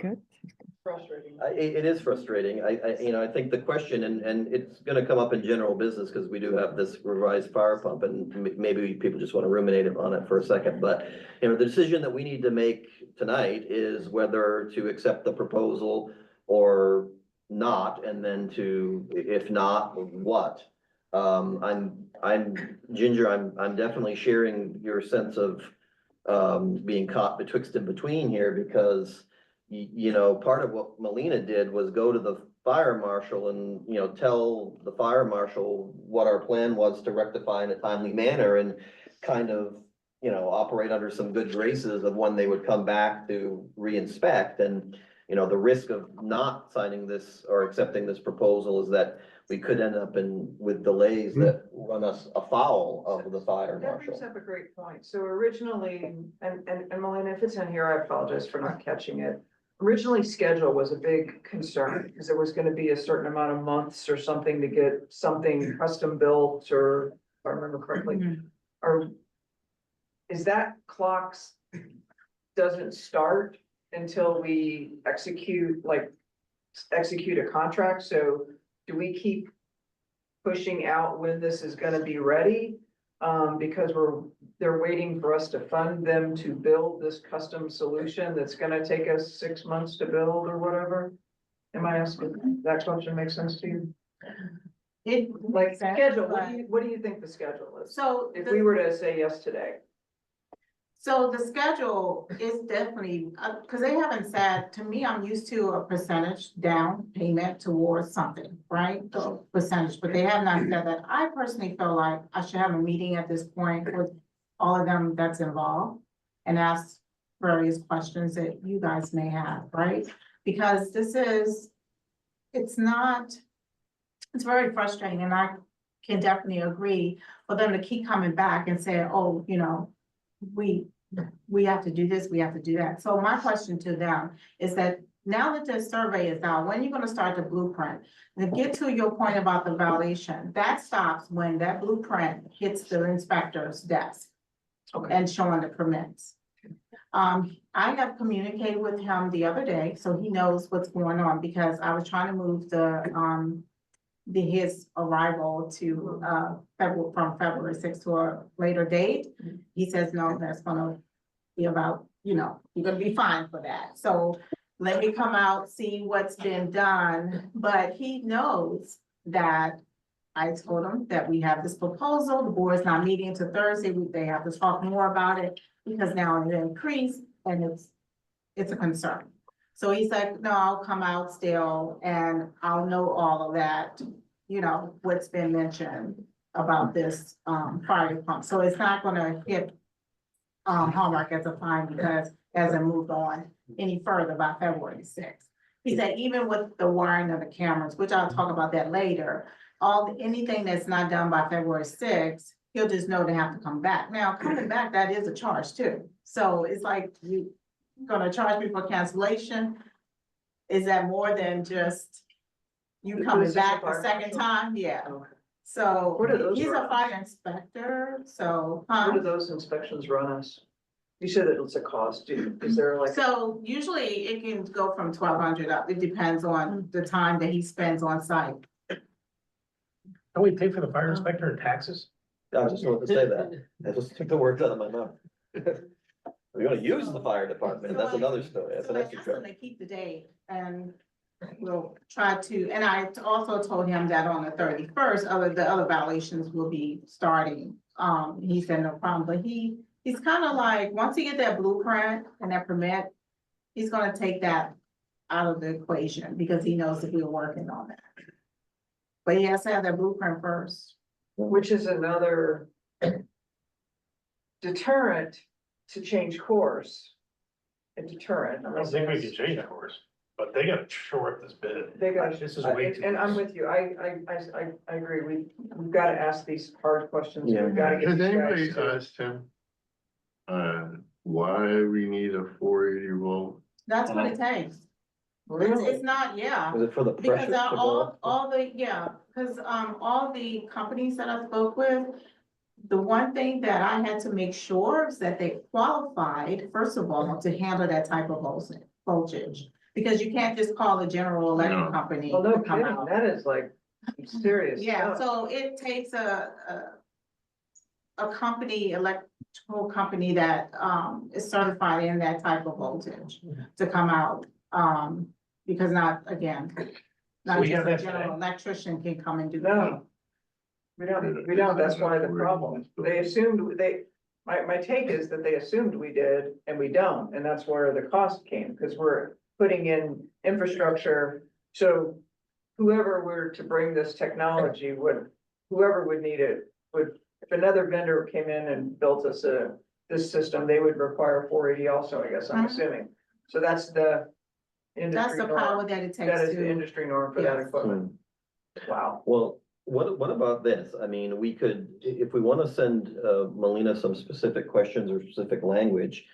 frustrating. It is frustrating. I think the question, and it's gonna come up in general business, because we do have this revised fire pump, and maybe people just want to ruminate on it for a second, but, the decision that we need to make tonight is whether to accept the proposal or not, and then if not, what? Ginger, I'm definitely sharing your sense of, being caught betwixt and between here, because part of what Melina did was go to the fire marshal and, tell the fire marshal what our plan was to rectify in a timely manner, and kind of, operate under some good graces of when they would come back to re-inspect. And, the risk of not signing this or accepting this proposal is that we could end up with delays that run us afoul of the fire That brings marshal. up a great point. So originally, and Melina, if it's in here, I apologize for not catching it. Originally, schedule was a big concern, because there was gonna be a certain amount of months or something to get something custom built, or, if I remember correctly. Or is that clocks doesn't start until we execute a contract? So do we keep pushing out when this is gonna be ready? Because they're waiting for us to fund them to build this custom solution that's gonna take us 6 months to build or whatever? Am I asking, that question makes sense to you? It Like makes sense, schedule, but- what do you think the schedule is? So. If the- we were to say yes today, So the schedule is definitely, because they haven't said, to me, I'm used to a percentage down payment towards something, right? The percentage, but they have not said that. I personally feel like I should have a meeting at this point with all of them that's involved and ask various questions that you guys may have, right? Because it's very frustrating, and I can definitely agree for them to keep coming back and say, oh, we have to do this, we have to do that. So my question to them is that now that the survey is out, when are you gonna start the blueprint? And to get to your point about the validation, that stops when that blueprint hits the inspector's desk okay, and showing the permits. I have communicated with him the other day, so he knows what's going on, because I was trying to move his arrival to, from February sixth to a later date. He says, no, that's gonna be about, you're gonna be fine for that. So let me come out, see what's been done, but he knows that I told him that we have this proposal, the board's not meeting until Thursday, they have to talk more about it, because now it increased, and it's a concern. So he's like, no, I'll come out still, and I'll know all of that, what's been mentioned about this, fire pump, so it's not gonna hit Hallmark as a fine, because it hasn't moved on any further by February sixth. He said, even with the wiring of the cameras, which I'll talk about that later, anything that's not done by February sixth, he'll just know to have to come back. Now, coming back, that is a charge too. So it's like, you gonna charge me for cancellation? Is that more than just you This coming is a back the fire second marshal? time? Yeah. Okay. So What are those he's a for? fire inspector, so. What do those inspections run us? You said that it's a cost, is there like? So usually it can go from 1,200 up. It depends on the time that he spends on site. Don't we pay for the fire inspector and taxes? I just wanted to say that. I just took the words out of my mouth. We're gonna use the fire department, that's another story, that's So an I extra asked him charge. to keep the date, and we'll try to, and I also told him that on the 31st, the other violations will be starting. He said no problem, but he's kind of like, once he get that blueprint and that permit, he's gonna take that out of the equation, because he knows that we're working on that. But he has to have that blueprint first. Which is another deterrent to change course. A deterrent. I don't think we can change course, but they gotta shore up this bid. They got, This is way too. and I'm with you, I agree, we've got to ask these hard questions, Yeah. we've got to get Has these anybody guys to. asked him? Why we need a 480 volt? That's what it takes. It's not, yeah. Is it for the Because pressure? to go all up? the, yeah, because all the companies that I spoke with, the one thing that I had to make sure is that they qualified, first of all, to handle that type of voltage. Because you can't just call the General Electric No. company. Well, no to come kidding, out. that is like serious Yeah, stuff. so it takes a company, electrical company that is certified in that type of voltage to come out. Because not, again, So not we just have a that general today? electrician can come and do No. that. We don't, that's one of the problems, they assumed, my take is that they assumed we did, and we don't, and that's where the cost came, because we're putting in infrastructure. So whoever were to bring this technology whoever would need it, if another vendor came in and built us this system, they would require 480 also, I guess, I'm Mhm. assuming. So that's the That's industry the power norm, that it that takes is the to, industry norm for that Yes. equipment. Wow. Well, what about this? I mean, we could, if we want to send Melina some specific questions or specific language.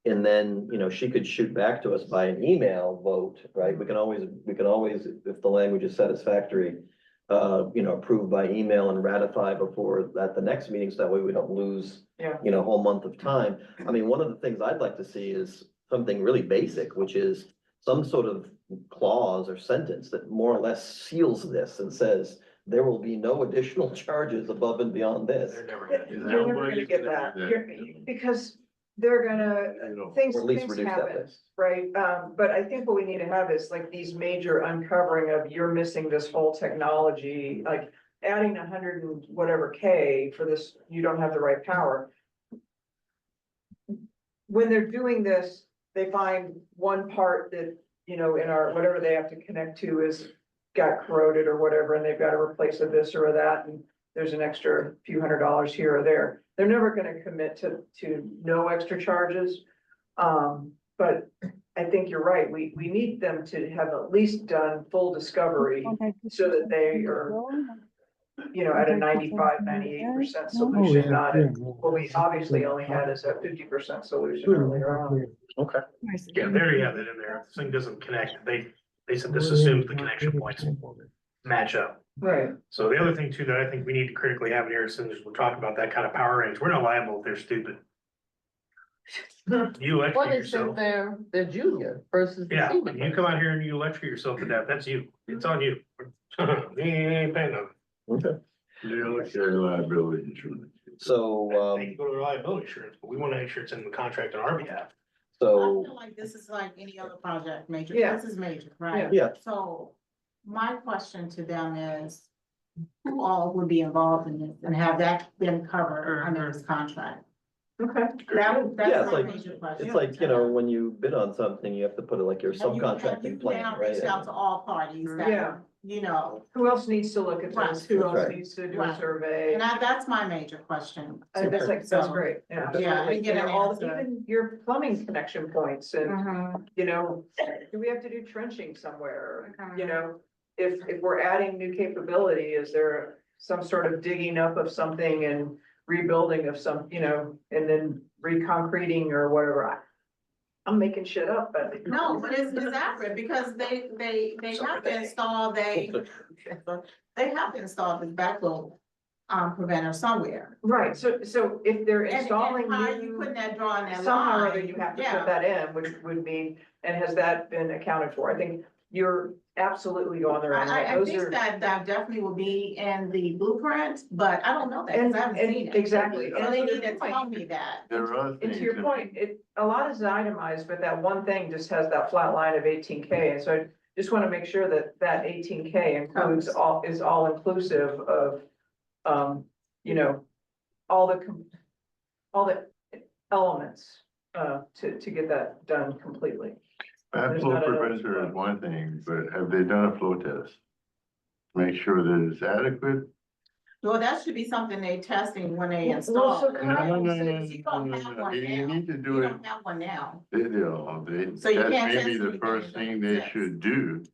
And then, she could shoot back to us by an email vote, right? We can always, if the language is satisfactory. Approve by email and ratify before at the next meeting, so that way we don't lose. Yeah. A whole month of time. I mean, one of the things I'd like to see is something really basic, which is some sort of clause or sentence that more or less seals this and says. There will be no additional charges above and beyond this. They're never gonna do You're that. never gonna get that, because they're gonna, things Or at least things reduce that happen, list. right? But I think what we need to have is like these major uncovering of you're missing this whole technology, like adding 100 and whatever K for this, you don't have the right power. When they're doing this, they find one part that, in our, whatever they have to connect to is got corroded or whatever, and they've got to replace a this or a that, and there's an extra few $100s here or there. They're never gonna commit to no extra charges. But I think you're right, we need them to have at least done full discovery so that they are, at a 95-98% solution, not at what we obviously only had as a 50% solution earlier on. Okay. Yeah, there you have it in there. If the thing doesn't connect, they said this assumes the connection points match up. Right. So the other thing too, that I think we need to critically have in here, as soon as we're talking about that kind of power range, we're not liable if they're stupid. You Well, electrocute they yourself. think they're junior versus the Yeah, senior. you come out here and you electrocute yourself to death, that's you. It's on you. You ain't paying nothing. Okay, They don't carry liability insurance. so, They can go to liability insurance, but we want to make sure it's in the contract on our behalf. I so, feel like this is like any other project, major, Yeah. this is major, right? yeah, So my question to them is, who all would be involved in this and have that been covered under this contract? Okay. Yeah, That's it's my like- major question. it's like, you know, when you bid on something, you have to put it like your Have you subcontracting plan, now right? reached out to all parties Yeah. that, you know, Who else needs to look at Right. this? Who else Right. needs to do a Right. survey? and that's my major question. I to think them, that's so. great, yeah. Yeah, I didn't get You know, an all, answer. even your plumbing connection points and, Mhm. you know, do we have to do trenching somewhere? You Mhm. know, if we're adding new capability, is there some sort of digging up of something and rebuilding of some, you know, and then reconcreting or whatever? I'm making shit up, but. No, but it's accurate because they have to install, they have to install this backflow preventer somewhere. Right, so if they're And installing how are you new, putting that drawing that line? somehow or other you have to Yeah. put that in, which would mean, and has that been accounted for? I think you're absolutely going the right way. I Those think are. that definitely will be in the blueprint, but I don't know that, because I haven't And seen it. exactly. So And they to need your to point- tell me that. There are And things. to your that- point, a lot is itemized, but that one thing just has that flat line of 18K, and so I just want to make sure that that 18K includes is all inclusive of, you know, all the elements, to get that done completely. There's Backflow not another preventer is spot. one thing, but have they done a flow test? Make sure that it's adequate. Well, that should be something they testing when they Well, install. so it. No, no, You don't no, have no, one you now. need to You do it. don't have one now. They do, So you that's can't maybe test the anything first that thing they exists. should do.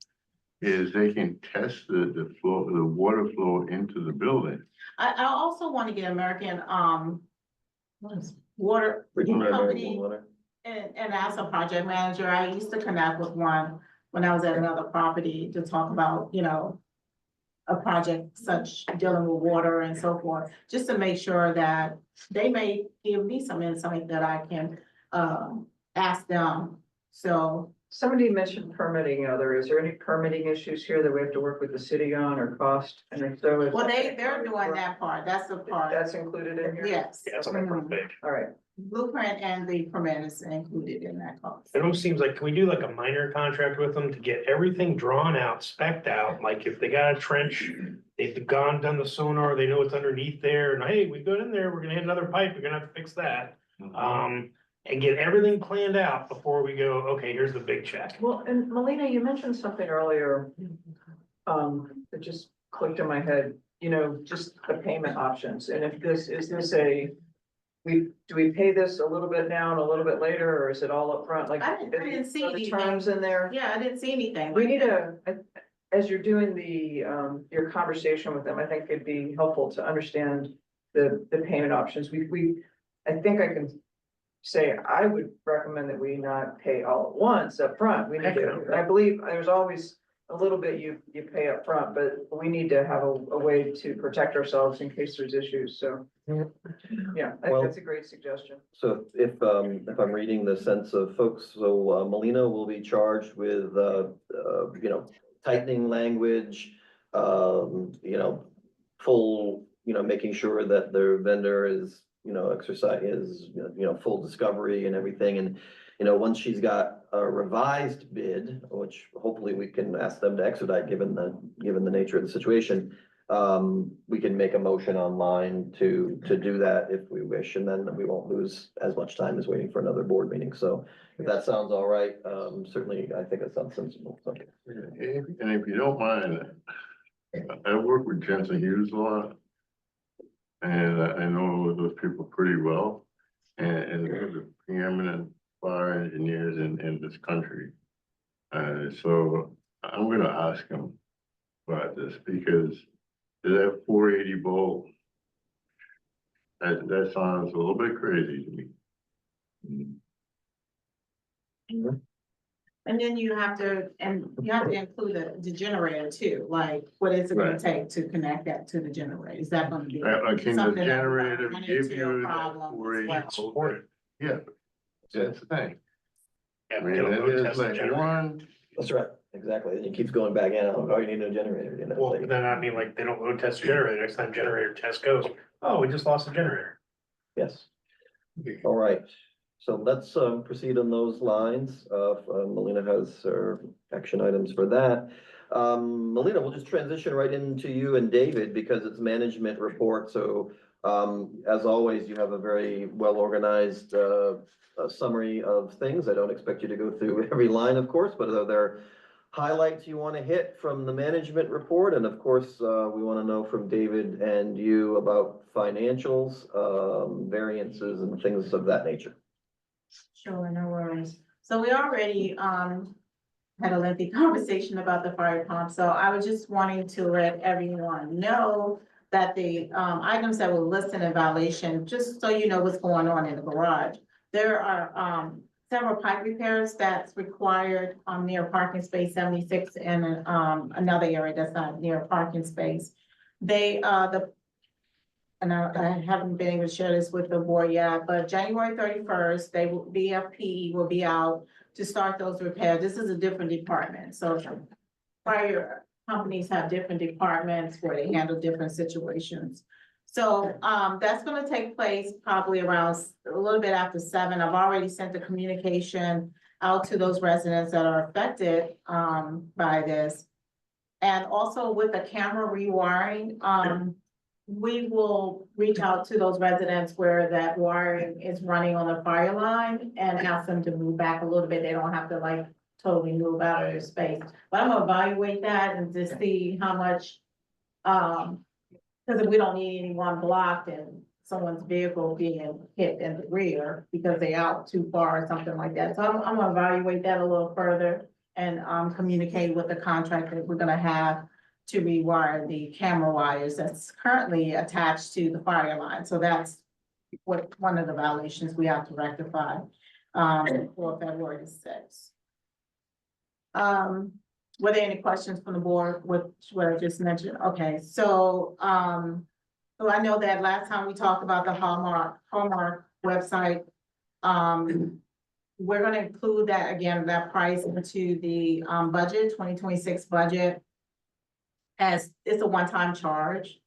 Is they can test the flow, the water flow into the building. I also want to get American, what is water Regional company. American Water. And as a project manager, I used to connect with one when I was at another property to talk about, you know, a project such dealing with water and so forth, just to make sure that they may give me some insight that I can, ask them. So, Somebody mentioned permitting is there any permitting issues here that we have to work with the city on or cost? And if so, is well, that- they're doing that part, that's the part, That's included in here? yes. Yeah, it's on that front Mhm. page. All right, Blueprint and the permit is included in that cost. It almost seems like, can we do like a minor contract with them to get everything drawn out, spec'd out, like if they got a trench, they've done the sonar, they know what's underneath there, and hey, we go in there, we're gonna hit another pipe, we're gonna have to fix that. And get everything planned out before we go, okay, here's the big check. well, and Melina, you mentioned something earlier. That just clicked in my head, you know, just the payment options, and if is this do we pay this a little bit now and a little bit later, or is it all upfront? Like, I didn't see are the anything. terms in there? Yeah, I didn't see anything. We need as you're doing your conversation with them, I think it'd be helpful to understand the payment options. I think I can say, I would recommend that we not pay all at once up front. We need to, I believe there's always a little bit you pay up front, but we need to have a way to protect ourselves in case there's issues, so. Yeah, I think Well- that's a great suggestion. So if I'm reading the sense of folks, so Molina will be charged with, you know, tightening language, you know, full, you know, making sure that their vendor is, you know, full discovery and everything. And, you know, once she's got a revised bid, which hopefully we can ask them to expedite, given the nature of the situation, we can make a motion online to do that if we wish, and then we won't lose as much time as waiting for another board meeting. So if that sounds all right, certainly I think it sounds sensible. So, And if you don't mind, I work with Jensen Hughes a lot. And I know those people pretty well, and they're the preeminent fire engineers in this country. So I'm gonna ask them about this, because that 480 volt, that sounds a little bit crazy to me. And then you have to include the generator too, like what is it gonna Right. take to connect that to the generator? Is that gonna be? Can the something that generator run give into a you that problem as 480 well? volt? Yeah, That's the thing. Yeah, I but mean, they don't go it's test the like generator. one, That's right, exactly. And it keeps going back in. Oh, you need a generator, you know. Well, like- then I mean, like, they don't go test the generator, next time generator test goes, oh, we just lost the generator. Yes. All right, so let's proceed on those lines. Melina has her action items for that. Melina, we'll just transition right into you and David because it's management report. So as always, you have a very well-organized summary of things. I don't expect you to go through every line, of course, but are there highlights you want to hit from the management report? And of course, we want to know from David and you about financials, variances and things of that nature. Sure, no worries. So we already, had a lengthy conversation about the fire pump, so I was just wanting to let everyone know that the, items that were listed in violation, just so you know what's going on in the garage. There are, several pipe repairs that's required, near parking space 76 and, another area that's not near a parking space. They, and I haven't been able to share this with the board yet, but January 31st, BFP will be out to start those repairs. This is a different department, so fire companies have different departments where they handle different situations. So, that's gonna take place probably around a little bit after 7. I've already sent the communication out to those residents that are affected, by this. And also with the camera rewiring, we will reach out to those residents where that wiring is running on the fire line and ask them to move back a little bit. They don't have to like totally move out of their space. But I'm gonna evaluate that and to see how much, because if we don't need anyone blocked and someone's vehicle being hit in the rear because they out too far or something like that. So I'm gonna evaluate that a little further and communicate with the contractor that we're gonna have to rewire the camera wires that's currently attached to the fire line. So that's what, one of the violations we have to rectify, for February 6th. Were there any questions from the board with what I just mentioned? Okay, so, so I know that last time we talked about the Hallmark website. We're gonna include that again, that price into the, budget, 2026 budget. As it's a one-time charge.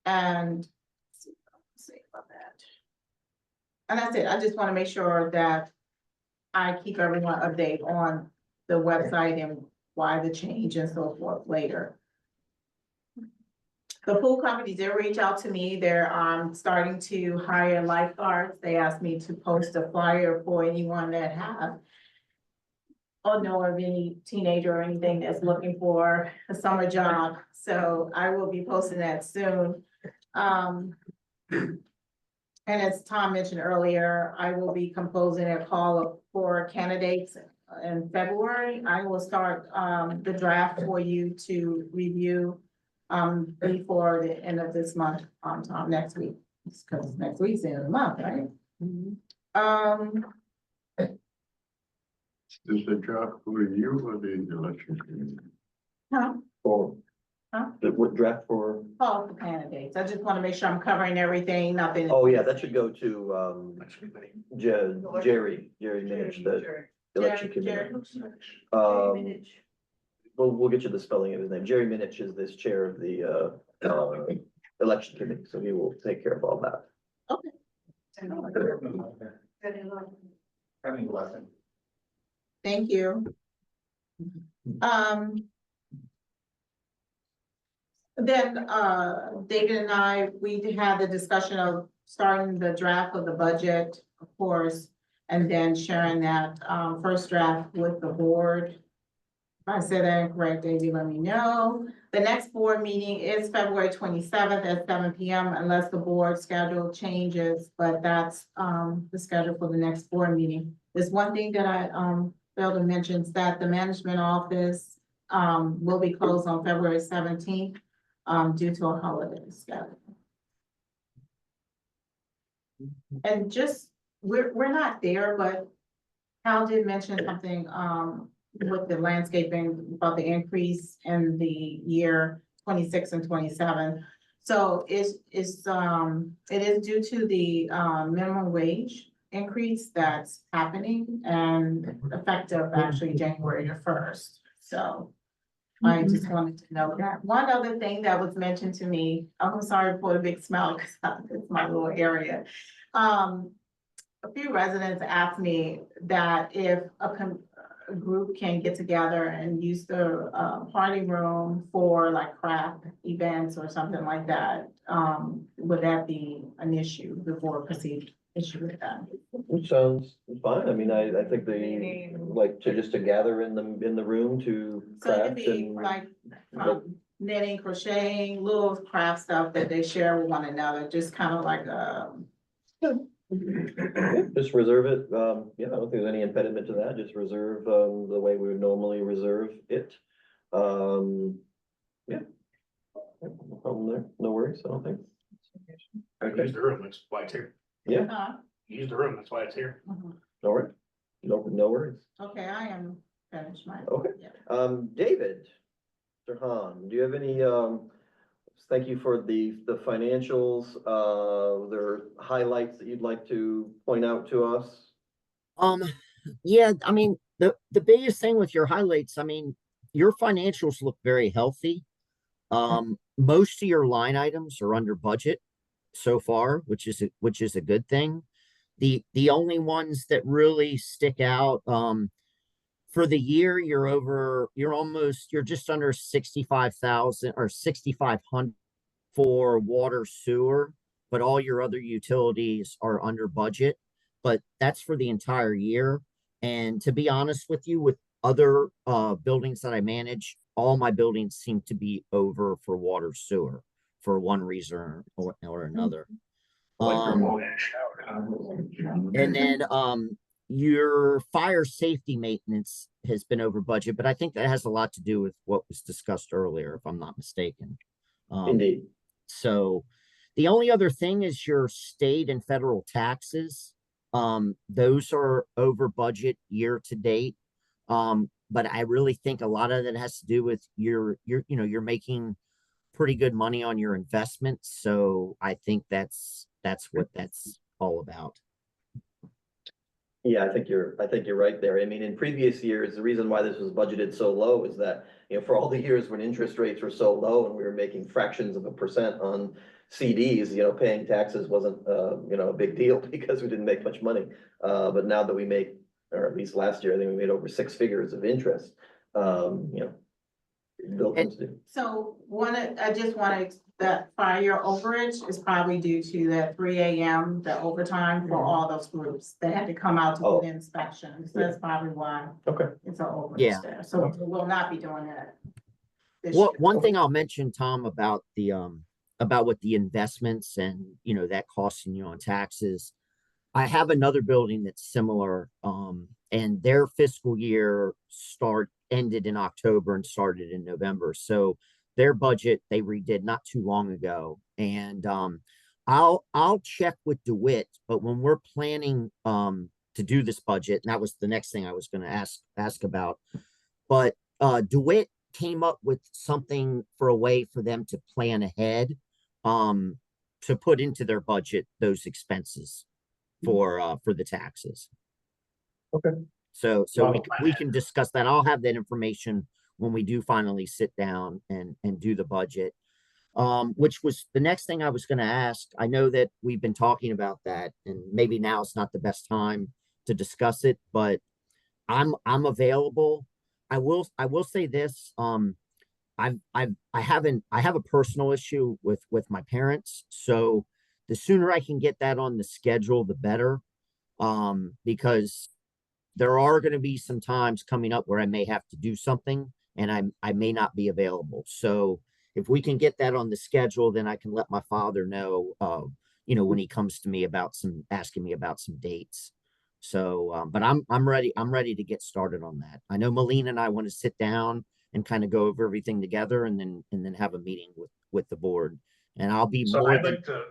And let's see about that. And that's it. I just want to make sure that I keep everyone updated on the website and why the change and so forth later. The pool company did reach out to me. They're starting to hire lifeguards. They asked me to post a flyer for anyone that have or know of any teenager or anything that's looking for a summer job. So I will be posting that soon. And as Tom mentioned earlier, I will be composing a call for candidates in February. I will start the draft for you to review before the end of this month, Tom, next week. Because next week's the end of the month, right? is the job for you or the election committee? Or Huh? what draft for? Call for candidates. I just want to make sure I'm covering everything, nothing. Oh, yeah, that should go to Jerry Minich, the election committee. We'll get you the spelling of his name. Jerry Minich is this chair of the election committee, so he will take care of all that. Thank you. Then, David and I, we had the discussion of starting the draft of the budget, of course, and then sharing that, first draft with the board. If I said that incorrect, David, let me know. The next board meeting is February 27th at 7 p.m. unless the board schedule changes, but that's, the schedule for the next board meeting. There's one thing that I, failed to mention is that the management office, will be closed on February 17th. Due to a holiday schedule. And just, we're not there, but Hal did mention something, with the landscaping about the increase in the year 26 and 27. So it is due to the, minimum wage increase that's happening and effective actually January the 1st. So I just wanted to know that. One other thing that was mentioned to me, I'm sorry for the big smile because it's my little area. A few residents asked me that if a group can get together and use the party room for like craft events or something like that, would that be an issue before a perceived issue with that? Which sounds fine. I mean, I think they like to just to gather in the room to So it could craft be and. like knitting, crocheting, little craft stuff that they share with one another, just kind of like Yeah, just reserve it. Yeah, I don't think there's any impediment to that. Just reserve, the way we would normally reserve it. Yeah. No problem there. No worries, I don't think. Use the room, that's why it's here. Yeah, Use the room, that's why it's here. no worries. No worries. Okay, I am finished my. Okay. Yeah. David, Mr. Han, do you have any, thank you for the financials. There are highlights that you'd like to point out to us? Yeah, I mean, the biggest thing with your highlights, I mean, your financials look very healthy. Most of your line items are under budget so far, which is a good thing. The only ones that really stick out, for the year, you're just under 65,000 or 6,500 for water sewer, but all your other utilities are under budget. But that's for the entire year. And to be honest with you, with other buildings that I manage, all my buildings seem to be over for water sewer for one reason or another. And then your fire safety maintenance has been over budget, but I think that has a lot to do with what was discussed earlier, if I'm not mistaken. Indeed. So the only other thing is your state and federal taxes. Those are over budget year to date. But I really think a lot of that has to do with you're making pretty good money on your investments. So I think that's what that's all about. Yeah, I think you're right there. I mean, in previous years, the reason why this was budgeted so low is that, for all the years when interest rates were so low and we were making fractions of a percent on CDs, paying taxes wasn't, a big deal because we didn't make much money. But now that we make, or at least last year, I think we made over 6 figures of interest, buildings do. So I just wanted that fire overage is probably due to that 3 AM, the overtime for all those groups. They had to come out to do the inspections. That's probably why Okay. it's an Yeah. overage there. So we will not be doing that. this year. Well, one thing I'll mention, Tom, about about what the investments and that costing you on taxes. I have another building that's similar, and their fiscal year ended in October and started in November. So their budget they redid not too long ago, and I'll check with DeWitt. But when we're planning to do this budget, and that was the next thing I was going to ask about, but DeWitt came up with something for a way for them to plan ahead, to put into their budget those expenses for the taxes. Okay. So we can discuss that. I'll have that information when we do finally sit down and do the budget. Which was the next thing I was going to ask. I know that we've been talking about that, and maybe now it's not the best time to discuss it, but I'm available. I will say this. I have a personal issue with my parents, so the sooner I can get that on the schedule, the better. Because there are going to be some times coming up where I may have to do something and I may not be available. So if we can get that on the schedule, then I can let my father know, when he comes to me asking me about some dates. So, but I'm ready to get started on that. I know Melina and I want to sit down and kind of go over everything together and then have a meeting with the board. And I'll be So more I'd than, like to,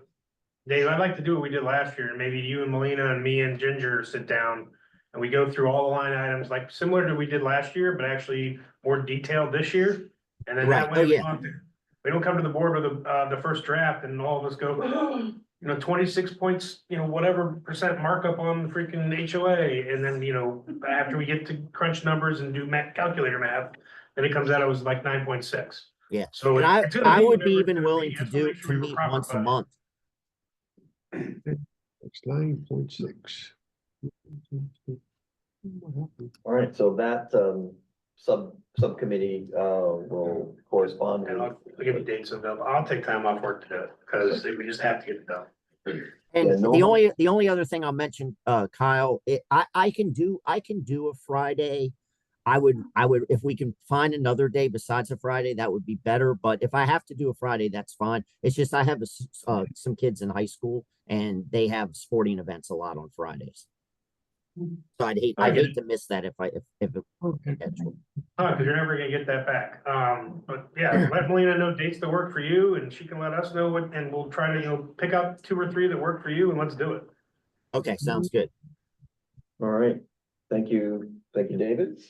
Dave, I'd like to do what we did last year, and maybe you and Melina and me and Ginger sit down and we go through all the line items, like similar to what we did last year, but actually more detailed this year. And then Right. that way Oh, we yeah. don't have to We don't come to the board with the first draft and all of us go, you know, 26 points, you know, whatever percent markup on the freaking HOA. And then, you know, after we get to crunch numbers and do math, calculator math, then it comes out, it was like 9.6. Yeah. So And it's gonna I would whatever be it's even gonna willing be. to I just wanna do, make sure to we have a meet proper once a budget. month. It's 9.6. All right, so that, subcommittee, will correspond. And with- I'll give you dates of them. I'll take time off work to do it, because we just have to get it done. And Yeah, the only other thing I'll mention, Kyle, I can do a Friday. I would, if we can find another day besides a Friday, that would be better. But if I have to do a Friday, that's fine. It's just I have some kids in high school and they have sporting events a lot on Fridays. So I'd hate to miss that if it scheduled. Because you're never gonna get that back. But yeah, let Melina know dates that work for you, and she can let us know what, and we'll try to, you know, pick out 2 or 3 that work for you, and let's do it. Okay, sounds good. All right, thank you, David.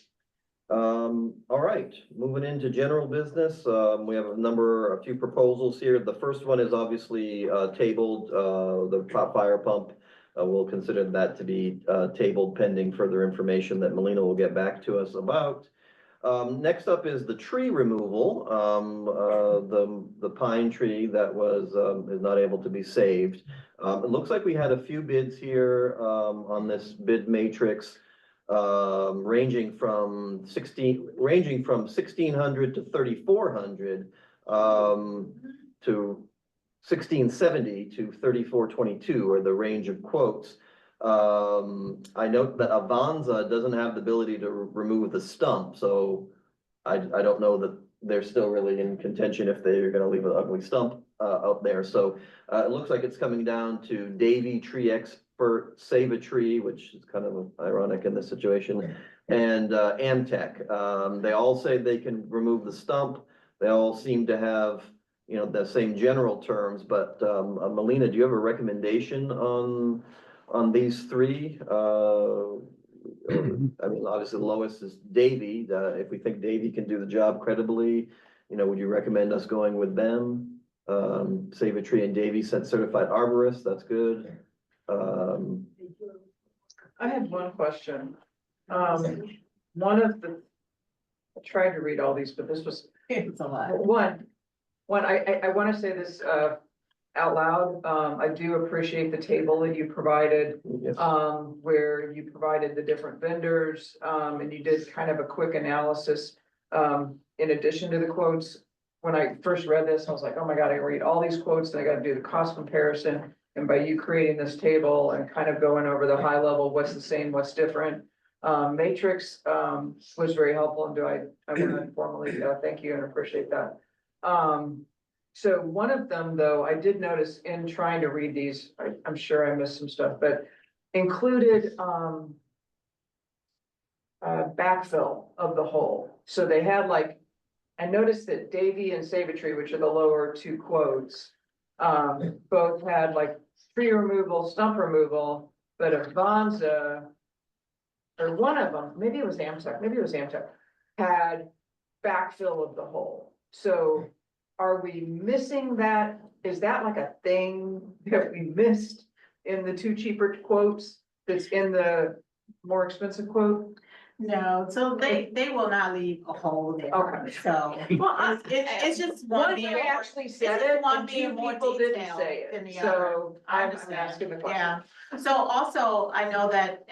All right, moving into general business, we have a few proposals here. The first one is obviously tabled, the top fire pump. We'll consider that to be tabled pending further information that Melina will get back to us about. Next up is the tree removal, the pine tree that is not able to be saved. It looks like we had a few bids here on this bid matrix, ranging from 1,600 to 3,400, to 1670 to 3422 are the range of quotes. I note that Avanza doesn't have the ability to remove the stump, so I don't know that they're still really in contention if they're gonna leave an ugly stump out there. So it looks like it's coming down to Davy Tree Expert, Save a Tree, which is kind of ironic in this situation, and Amtech. They all say they can remove the stump. They all seem to have, you know, the same general terms, but Melina, do you have a recommendation on these 3? I mean, obviously the lowest is Davy. If we think Davy can do the job credibly, you know, would you recommend us going with them? Save a Tree and Davy said certified arborist, that's good. I had one question. One of the, I tried to read all these, but this was It's a lot. one, I want to say this, out loud. I do appreciate the table that you provided, Yes. where you provided the different vendors, and you did kind of a quick analysis. In addition to the quotes, when I first read this, I was like, oh my God, I read all these quotes and I gotta do the cost comparison. And by you creating this table and kind of going over the high level, what's the same, what's different. Matrix, was very helpful, and I want to formally, thank you and appreciate that. So one of them, though, I did notice in trying to read these, I'm sure I missed some stuff, but included, backfill of the hole. So they had like, I noticed that Davy and Save a Tree, which are the lower 2 quotes, both had like tree removal, stump removal, but Avanza, or one of them, maybe it was Amtech, had backfill of the hole. So are we missing that? Is that like a thing that we missed in the 2 cheaper quotes that's in the more expensive quote? No, so they will not leave a hole there, Okay. so. Well, It's just one one being guy more, actually said it's just it, one and 2 being more people didn't detailed say than it, the other. so I I'm understand. asking the question. Yeah, so also, I know that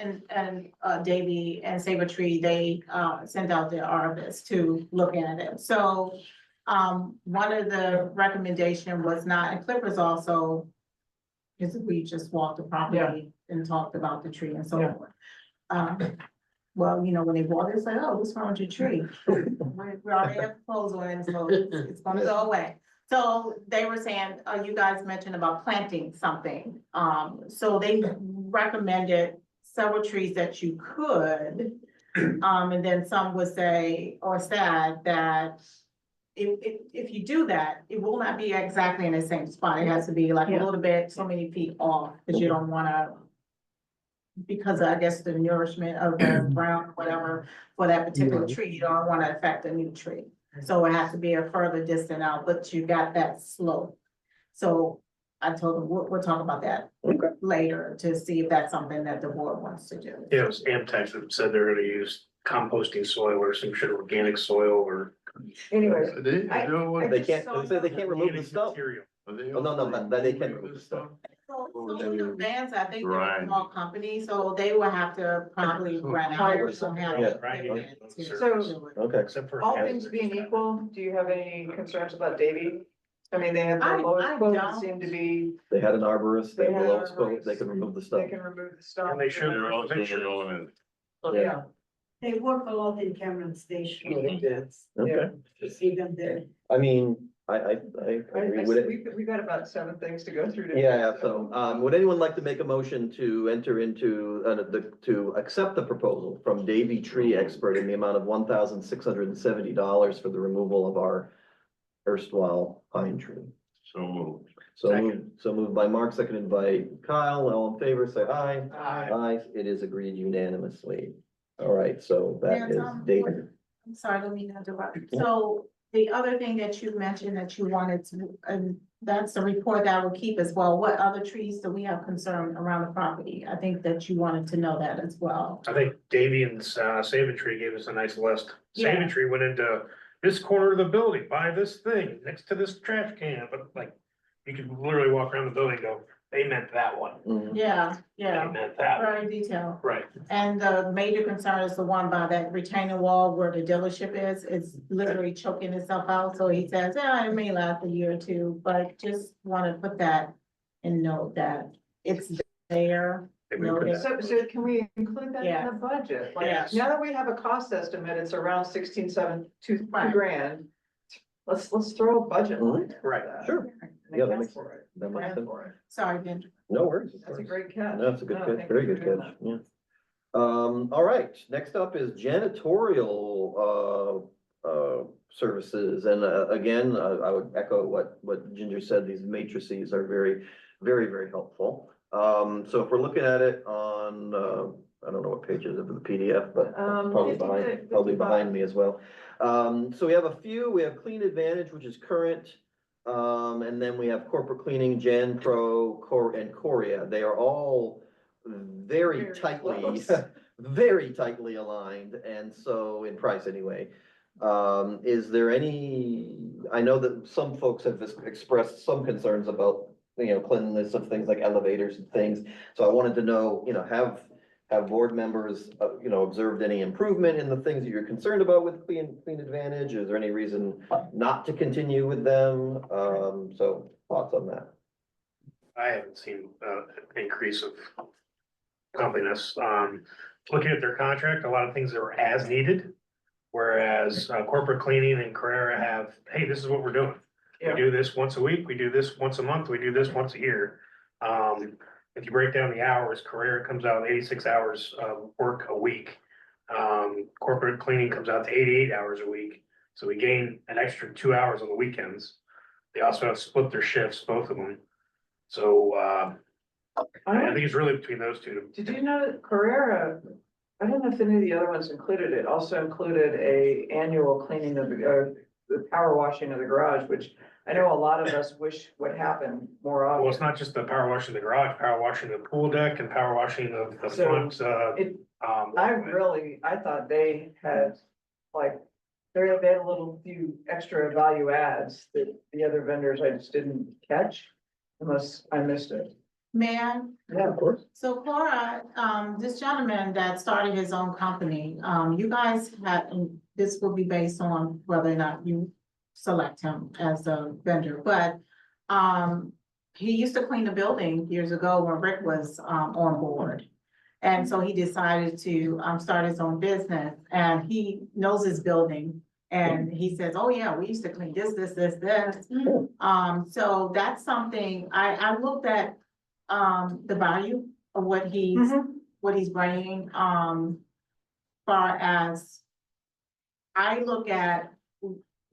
Davy and Save a Tree, they sent out their arborist to look at it, so. One of the recommendation was not, and Clippers also. Because we just walked the property and talked about the tree and so Yeah. forth. Well, you know, when they bought it, it's like, oh, what's wrong with your tree? We already have a proposal in, so it's gonna go away. So they were saying, you guys mentioned about planting something. So they recommended several trees that you could. And then some would say, or said that if you do that, it will not be exactly in the same spot. It has to be like a little bit, so many feet off, because you don't wanna, because I guess the nourishment of the ground, whatever, for that particular tree, you don't wanna affect a new tree. So it has to be a further distance out, but you got that slope. So I told them, we'll talk about that Okay. later to see if that's something that the board wants to do. It was Amtex that said they're gonna use composting soil or some sort of organic soil or. Anyways, Are they doing what? They just can't, saw they say they that- can't remove the organic stump. material. Are they Oh, no, no, also but they can removing remove the this stuff. So in advance, I think they're Right. a small company, so they will have to probably rent out or somehow. Yeah. Right. So- Okay. Except for. All things being equal, do you have any concerns about Davy? I mean, they have the I lowest quote, don't. seem to be, They had an arborist, they have the They had lowest quote, they can remove the they stuff. can remove the stuff. And they should. They're also going Yeah. They work a lot in Cameron Station. Yeah, they did. Okay. To see them there. I mean, I I, agree with it. we got about 7 things to go through. today. Yeah, so, would anyone like to make a motion to enter into, to accept the proposal from Davy Tree Expert in the amount of $1,670 for the removal of our erstwhile pine tree? So moved. So moved by Mark, seconded by Kyle, all in favor, say aye. Aye. Aye, it is agreed unanimously. All right, so that Yeah, is Tom, David. I'm sorry, let me not interrupt. So the other thing that you mentioned that you wanted to, and that's the report that I will keep as well. What other trees do we have concern around the property? I think that you wanted to know that as well. I think Davy and Savin Tree gave us a nice list. Yeah. Savin Tree went into this corner of the building, buy this thing, next to this trash can, but like, you could literally walk around the building and go, they meant that one, Mhm. Yeah, they yeah, meant that, one." very detailed. right? And the major concern is the one by that retaining wall where the dealership is, it's literally choking itself out. So he says, yeah, it may last a year or two, but just want to put that and note that it's there. Maybe we No, could- it's- So can we include that in Yeah. the budget? Like, Yes. now that we have a cost estimate, it's around 2 Right. grand. Let's throw a budget line. for Right. that Sure. and Yeah, that account makes- for it. that makes Plan sense. for it. Sorry, Ben. No worries. of That's a course. great catch. No, That's a good No, catch, thank very you good for doing catch, yeah. All right, next up is janitorial, services, and, again, I would echo what Ginger said, these matrices are very, very, very helpful. So if we're looking at it on, I don't know what page is it for the PDF, but probably 50 to probably 55. behind me as well. So we have a few, we have Clean Advantage, which is current. And then we have Corporate Cleaning, Jan Pro, and Coria. They are all very Very tightly, close. very tightly aligned, and so in price anyway. Is there any, I know that some folks have expressed some concerns about, cleanliness of things like elevators and things. So I wanted to know, have board members, observed any improvement in the things that you're concerned about with Clean Advantage? Is there any reason not to continue with them? So thoughts on that? I haven't seen an increase of cleanliness. Looking at their contract, a lot of things are as needed. Whereas Corporate Cleaning and Carrera have, hey, this is what we're doing. Yeah. We do this once a week, we do this once a month, we do this once a year. If you break down the hours, Carrera comes out 86 hours of work a week. Corporate Cleaning comes out to 88 hours a week. So we gain an extra 2 hours on the weekends. They also have split their shifts, both of them. So I think it's really between those two. Did you know that Carrera, I don't know if any of the other ones included it, also included a annual cleaning of the power washing of the garage, which I know a lot of us wish would happen more Well, it's often. not just the power washing the garage, power washing the pool deck and power washing of the So, front, It, walkway. I thought they had, like, they had a little few extra value adds that the other vendors I just didn't catch unless I missed it. Man, Yeah, of course. so Cora, this gentleman that started his own company, you guys had, and this will be based on whether or not you select him as a vendor, but he used to clean the building years ago when Rick was on board. And so he decided to start his own business, and he knows his building. And he says, oh yeah, we used to clean this. So that's something, I looked at the value of what he's bringing, far as I look at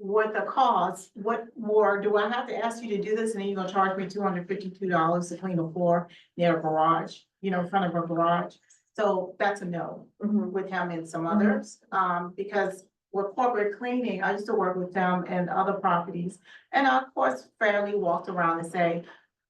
what the cost, what more, do I have to ask you to do this and then you're gonna charge me $252 to clean a floor near a garage, in front of a garage? So that's a no with him and some others, because with corporate cleaning, I used to work with them and other properties. And I, of course, fairly walked around and say,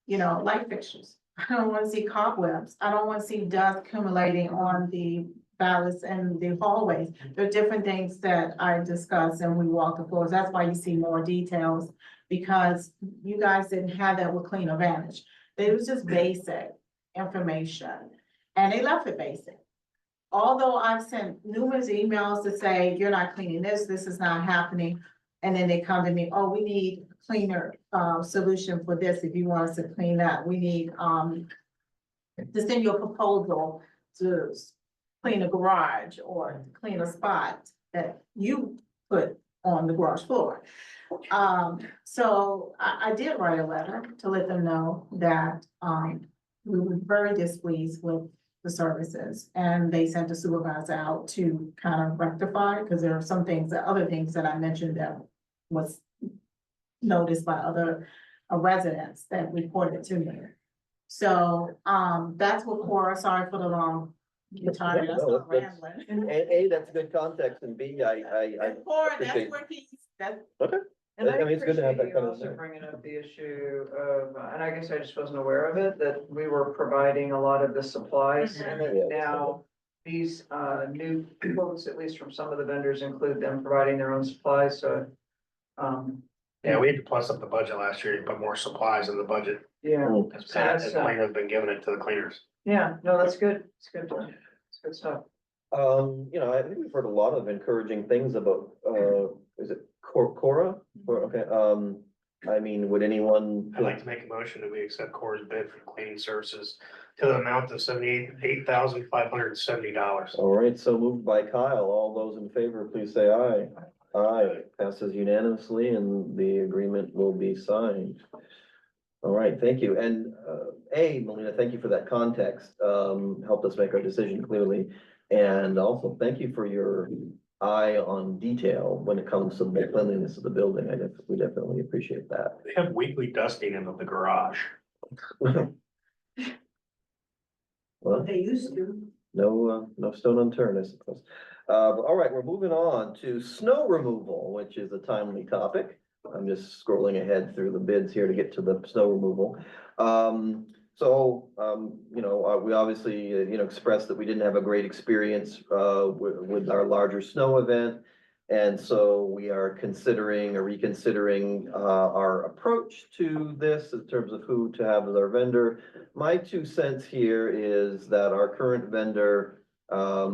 light fixtures. I don't wanna see cobwebs. I don't wanna see dust accumulating on the ballasts and the hallways. There are different things that I discussed and we walked the floors. That's why you see more details, because you guys didn't have that with Clean Advantage. It was just basic information, and they left it basic. Although I've sent numerous emails to say, you're not cleaning this is not happening. And then they come to me, oh, we need a cleaner, solution for this. If you want us to clean that, we need, to send you a proposal to clean a garage or clean a spot that you put on the garage floor. So I did write a letter to let them know that, we were very displeased with the services, and they sent a supervisor out to kind of rectify, because there are some things, other things that I mentioned that was noticed by other residents that reported to me. So, that's what Cora, sorry for the long, you're tired, I No, start that's- rambling. And A, that's good context, and B, I And Cora, that's appreciate- where that's, And I mean, it's good to have that appreciate you kind of also thing. bringing up the issue of, and I guess I just wasn't aware of it, that we were providing a lot of the supplies and Yeah. that now these new quotes, at least from some of the vendors, include them providing their own supplies, so. Yeah, we had to plus up the budget last year to put more supplies in the budget. Yeah, As Pat and Elena have been giving it to the cleaners. yeah, no, that's good. It's good. It's good stuff. I think we've heard a lot of encouraging things about, is it Cora? Okay, I mean, would anyone? I'd like to make a motion that we accept Cora's bid for cleaning services to the amount of $78,570. All right, so moved by Kyle. All those in favor, please say aye. Aye, passes unanimously and the agreement will be signed. All right, thank you. And, Melina, thank you for that context. Helped us make our decision clearly. And also, thank you for your eye on detail when it comes to the cleanliness of the building. We definitely appreciate that. They have weekly dusting in the garage. Well, What they used to. no stone unturned, I suppose. All right, we're moving on to snow removal, which is a timely topic. I'm just scrolling ahead through the bids here to get to the snow removal. We obviously, expressed that we didn't have a great experience, with our larger snow event. And so we are reconsidering, our approach to this in terms of who to have as our vendor. My 2 cents here is that our current vendor, I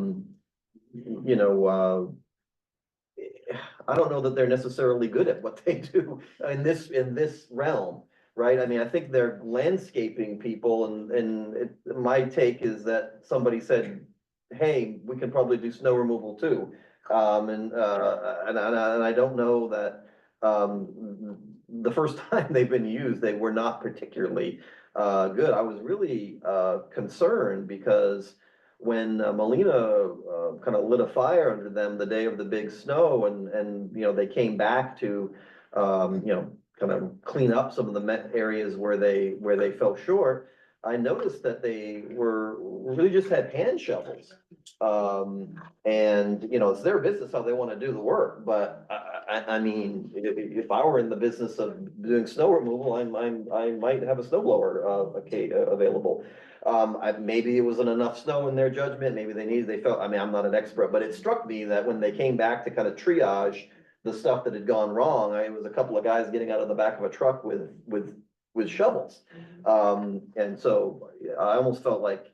don't know that they're necessarily good at what they do in this realm, right? I mean, I think they're landscaping people and my take is that somebody said, hey, we can probably do snow removal too. And I don't know that, the first time they've been used, they were not particularly, good. I was really, concerned because when Melina kind of lit a fire under them the day of the big snow and they came back to kind of clean up some of the areas where they fell short, I noticed that they really just had hand shovels. It's their business how they want to do the work, but I mean, if I were in the business of doing snow removal, I might have a snowblower available. Maybe it wasn't enough snow in their judgment, maybe they felt, I mean, I'm not an expert, but it struck me that when they came back to kind of triage the stuff that had gone wrong, it was a couple of guys getting out of the back of a truck with shovels. And so I almost felt like,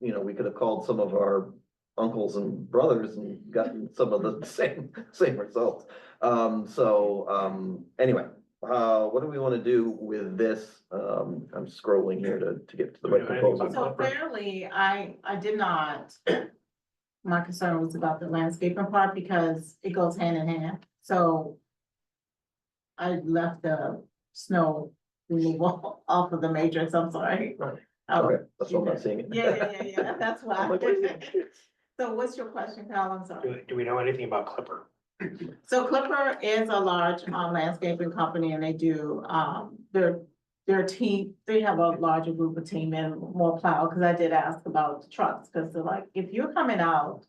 we could have called some of our uncles and brothers and gotten some of the same results. Anyway, what do we want to do with this? I'm scrolling here to get to the right proposal. so fairly, I did not. My concern was about the landscaping part because it goes hand in hand, so. I left the snow removal off of the matrix, I'm sorry. Right. Oh, Okay, that's why I'm not seeing it. Yeah, that's why. I'm like, wait a minute. So what's your question, Kyle? I'm sorry. Do we know anything about Clipper? So Clipper is a large landscaping company and they do, their team, they have a larger group of team and more plow, because I did ask about the trucks, because they're like, if you're coming out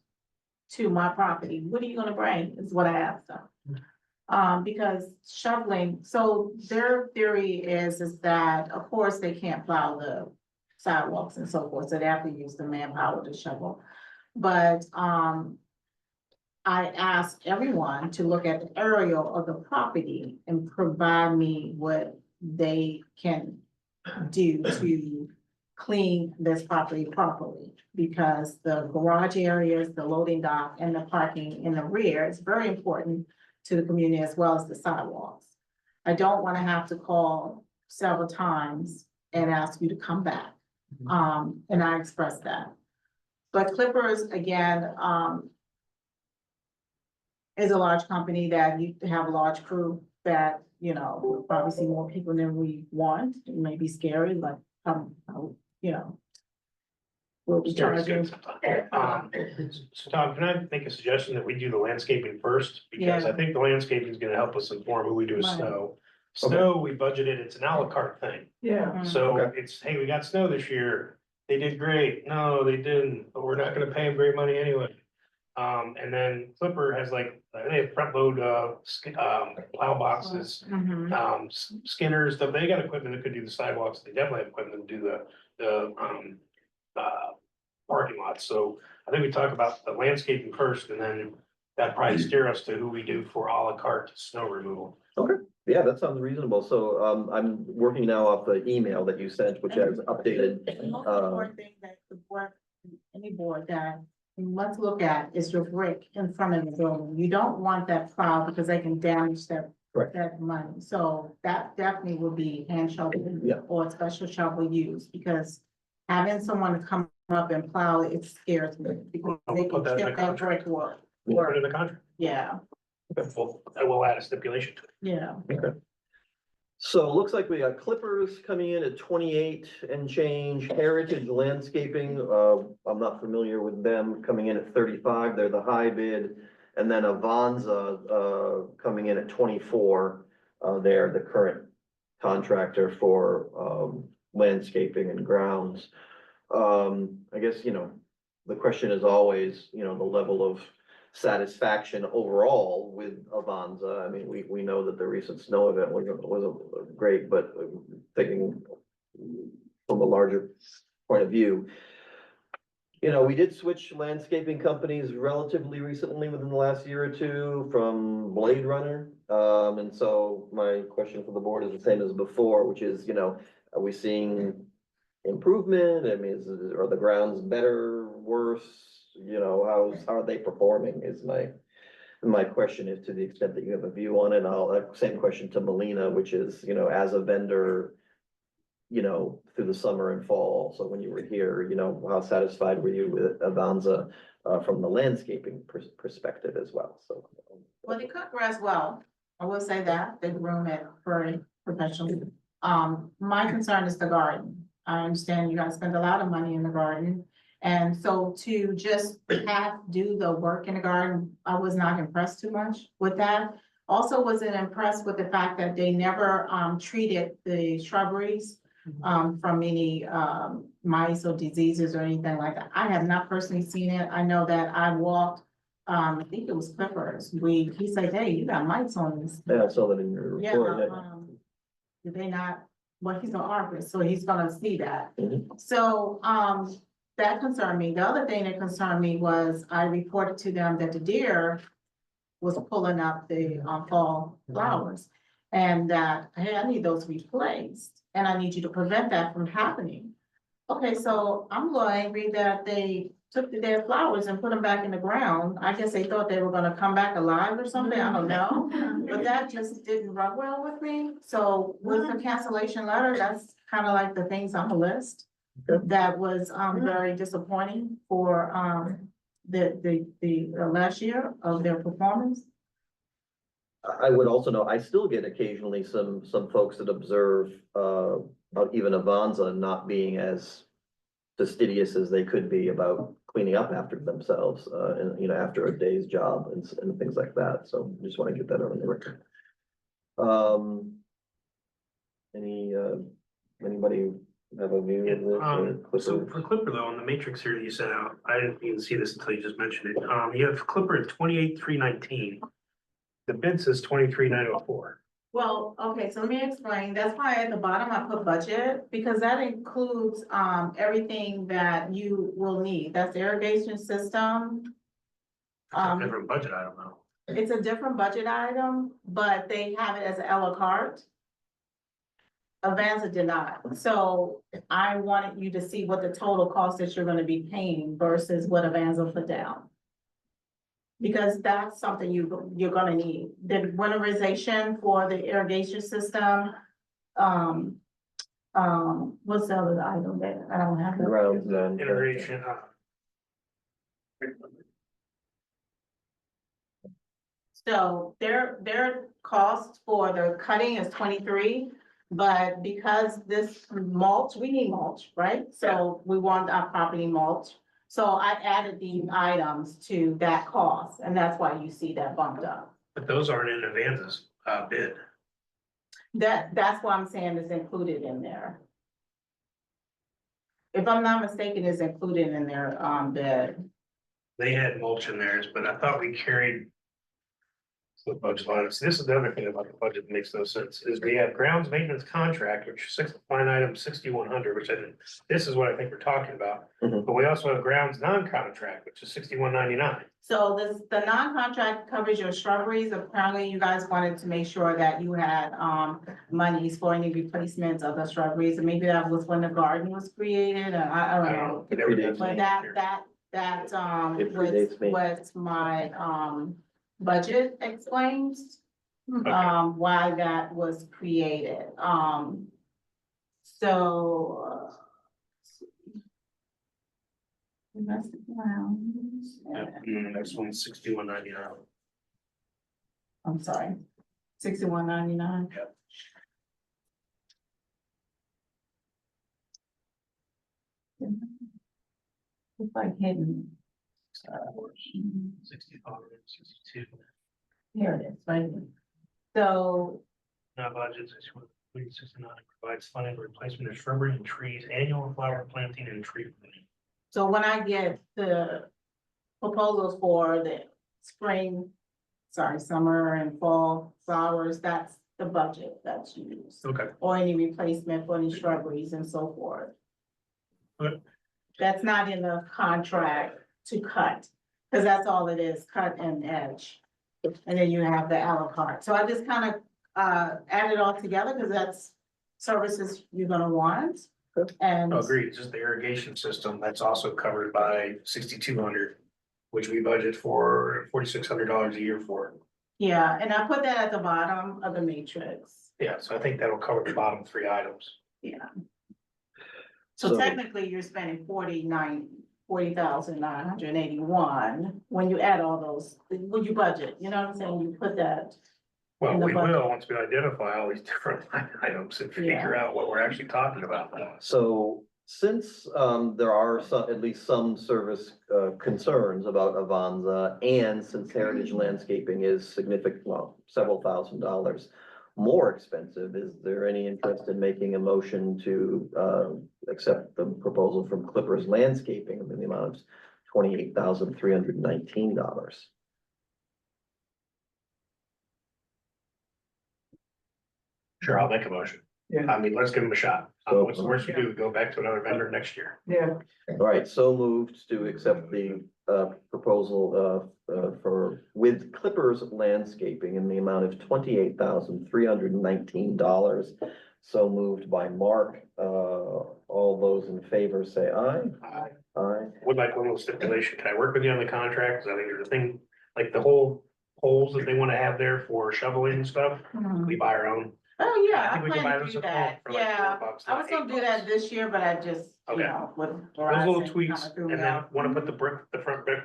to my property, what are you gonna bring, is what I asked them. Because shoveling, so their theory is that, of course, they can't plow the sidewalks and so forth, so they have to use the manpower to shovel. But, I asked everyone to look at the aerial of the property and provide me what they can do to clean this property properly. Because the garage areas, the loading dock, and the parking in the rear is very important to the community as well as the sidewalks. I don't wanna have to call several times and ask you to come back. And I expressed that. But Clippers, again, is a large company that you have a large crew that, you know, will probably see more people than we want. It may be scary, but, you know. We'll be Scary's good charging. sometimes. So Tom, can I make a suggestion that we do the landscaping first? Because Yeah. I think the landscaping is gonna help us inform who we do with Right. snow. Snow, we budgeted, it's an à la carte thing. Yeah, So Okay. it's, hey, we got snow this year. They did great. No, they didn't, but we're not gonna pay them great money anyway. And then Clipper has like, they have front load, plow boxes, Mhm. skinners, stuff. They got equipment that could do the sidewalks. They definitely have equipment to do the parking lots. So I think we talk about the landscaping first and then that probably steer us to who we do for à la carte snow removal. Yeah, that sounds reasonable. So, I'm working now off the email that you sent, which has updated. The most important thing that the board, any board that you must look at is your brick in front of the building. You don't want that plow because they can damage that, Correct. that money. So that definitely would be hand shovel Yeah. or special shovel use, because having someone to come up and plow, it scares me because We'll they put can that in the chip that contract. brick work. We'll put it in the contract. Yeah, We'll add a stipulation to it. yeah. So it looks like we got Clippers coming in at 28 and change, Heritage Landscaping, I'm not familiar with them, coming in at 35, they're the high bid. And then Avanza, coming in at 24, they're the current contractor for, landscaping and grounds. I guess, the question is always, the level of satisfaction overall with Avanza. I mean, we know that the recent snow event wasn't great, but thinking from a larger point of view. We did switch landscaping companies relatively recently within the last year or two from Blade Runner. And so my question for the board is the same as before, which is, are we seeing improvement? I mean, are the grounds better, worse? How are they performing is my question, is to the extent that you have a view on it. Same question to Melina, which is, as a vendor, through the summer and fall. So when you were here, how satisfied were you with Avanza, from the landscaping perspective as well? So. Well, they cut grass well. I will say that, they groom it very professionally. My concern is the garden. I understand you guys spend a lot of money in the garden. And so to just do the work in the garden, I was not impressed too much with that. Also wasn't impressed with the fact that they never treated the shrubberies from any mice or diseases or anything like that. I have not personally seen it. I know that I walked, I think it was Clippers. He said, hey, you got mites on this. Yeah, I saw that in your Yeah, report. did they not, well, he's an arborist, so he's gonna see that. Mhm. So, that concerned me. The other thing that concerned me was I reported to them that the deer was pulling up the, fall flowers. And that, hey, I need those replaced, and I need you to prevent that from happening. Okay, so I'm a little angry that they took the dead flowers and put them back in the ground. I guess they thought they were gonna come back alive or something, I don't know. But that just didn't run well with me. So with the cancellation letter, that's kind of like the things on the list. Okay. That was, very disappointing for, the last year of their performance. I would also know, I still get occasionally some folks that observe, even Avanza not being as fastidious as they could be about cleaning up after themselves, and, after a day's job and things like that. So just want to get that on the record. Anybody have a view of this? So or for Clipper though, on the matrix here that you sent out, I didn't even see this until you just mentioned it. You have Clipper at 28,319. The bid says 23,904. Well, okay, so let me explain. That's why at the bottom I put budget, because that includes, everything that you will need. That's the irrigation system. Different budget, I don't know. It's a different budget item, but they have it as a la carte. Avanza did not. So I wanted you to see what the total cost that you're gonna be paying versus what Avanza put down. Because that's something you're gonna need. The winterization for the irrigation system. What's the other item that I don't have? Grounds and. Integration. So their cost for the cutting is 23, but because this mulch, we need mulch, right? So we want our property mulch. So I added these items to that cost, and that's why you see that bumped up. But those aren't in Avanza's bid. That's why I'm saying it's included in there. If I'm not mistaken, it's included in their bid. They had mulch in theirs, but I thought we carried the budget line. See, this is the other thing about the budget that makes no sense, is we have grounds maintenance contract, which is line item 6,100, which I think, this is what I think we're talking about. Mhm. But we also have grounds non-contract, which is 6199. So the non-contract covers your shrubberies. Apparently you guys wanted to make sure that you had, monies for any replacements of the shrubberies. And maybe that was when the garden was created, and I don't know. It predates But me. that, It predates me. was my, budget explains. Okay. Why that was created, so. Domestic grounds, Next one's 6199. I'm sorry, 6199. Yep. It's like hidden, 65, 62. here it is, right here. So, Now budget 69 provides funding for replacement of shrubbery and trees, annual flower planting and tree planting. so when I get the proposals for the summer and fall flowers, that's the budget that's used. Okay. Or any replacement for any shrubberies and so forth. Okay. That's not in the contract to cut, because that's all it is, cut and edge. And then you have the a la carte. So I just kind of add it all together, because that's services you're gonna want. And Agreed, just the irrigation system, that's also covered by 6,200, which we budget for $4,600 a year for. yeah, and I put that at the bottom of the matrix. Yeah, so I think that'll cover the bottom three items. Yeah. So technically, you're spending 40,981 when you add all those, when you budget, you know what I'm saying? You put that. Well, In the we budget. will, once we identify all these different line items and figure out what we're actually talking about. So since there are some, at least some service concerns about Avanza, and since Heritage Landscaping is significant, well, several $1,000s more expensive, is there any interest in making a motion to accept the proposal from Clippers Landscaping in the amount of $28,319? Sure, I'll make a motion. Yeah. I mean, let's give them a shot. What's the worst we do? Go back to another vendor next year. Yeah, All right, so moved to accept the proposal with Clippers Landscaping in the amount of $28,319. So moved by Mark. All those in favor say aye. I Aye. would like one little stipulation. Can I work with you on the contract? Cause I think there's a thing, like the whole holes that they want to have there for shoveling and stuff, we buy our own. Oh, yeah, I I think we can buy plan to those do at home that, for like yeah. $4, I was gonna do that this year, but I just, you Okay. know, with. Those little Verizon tweaks, kinda threw and me then off. wanna put the front brick,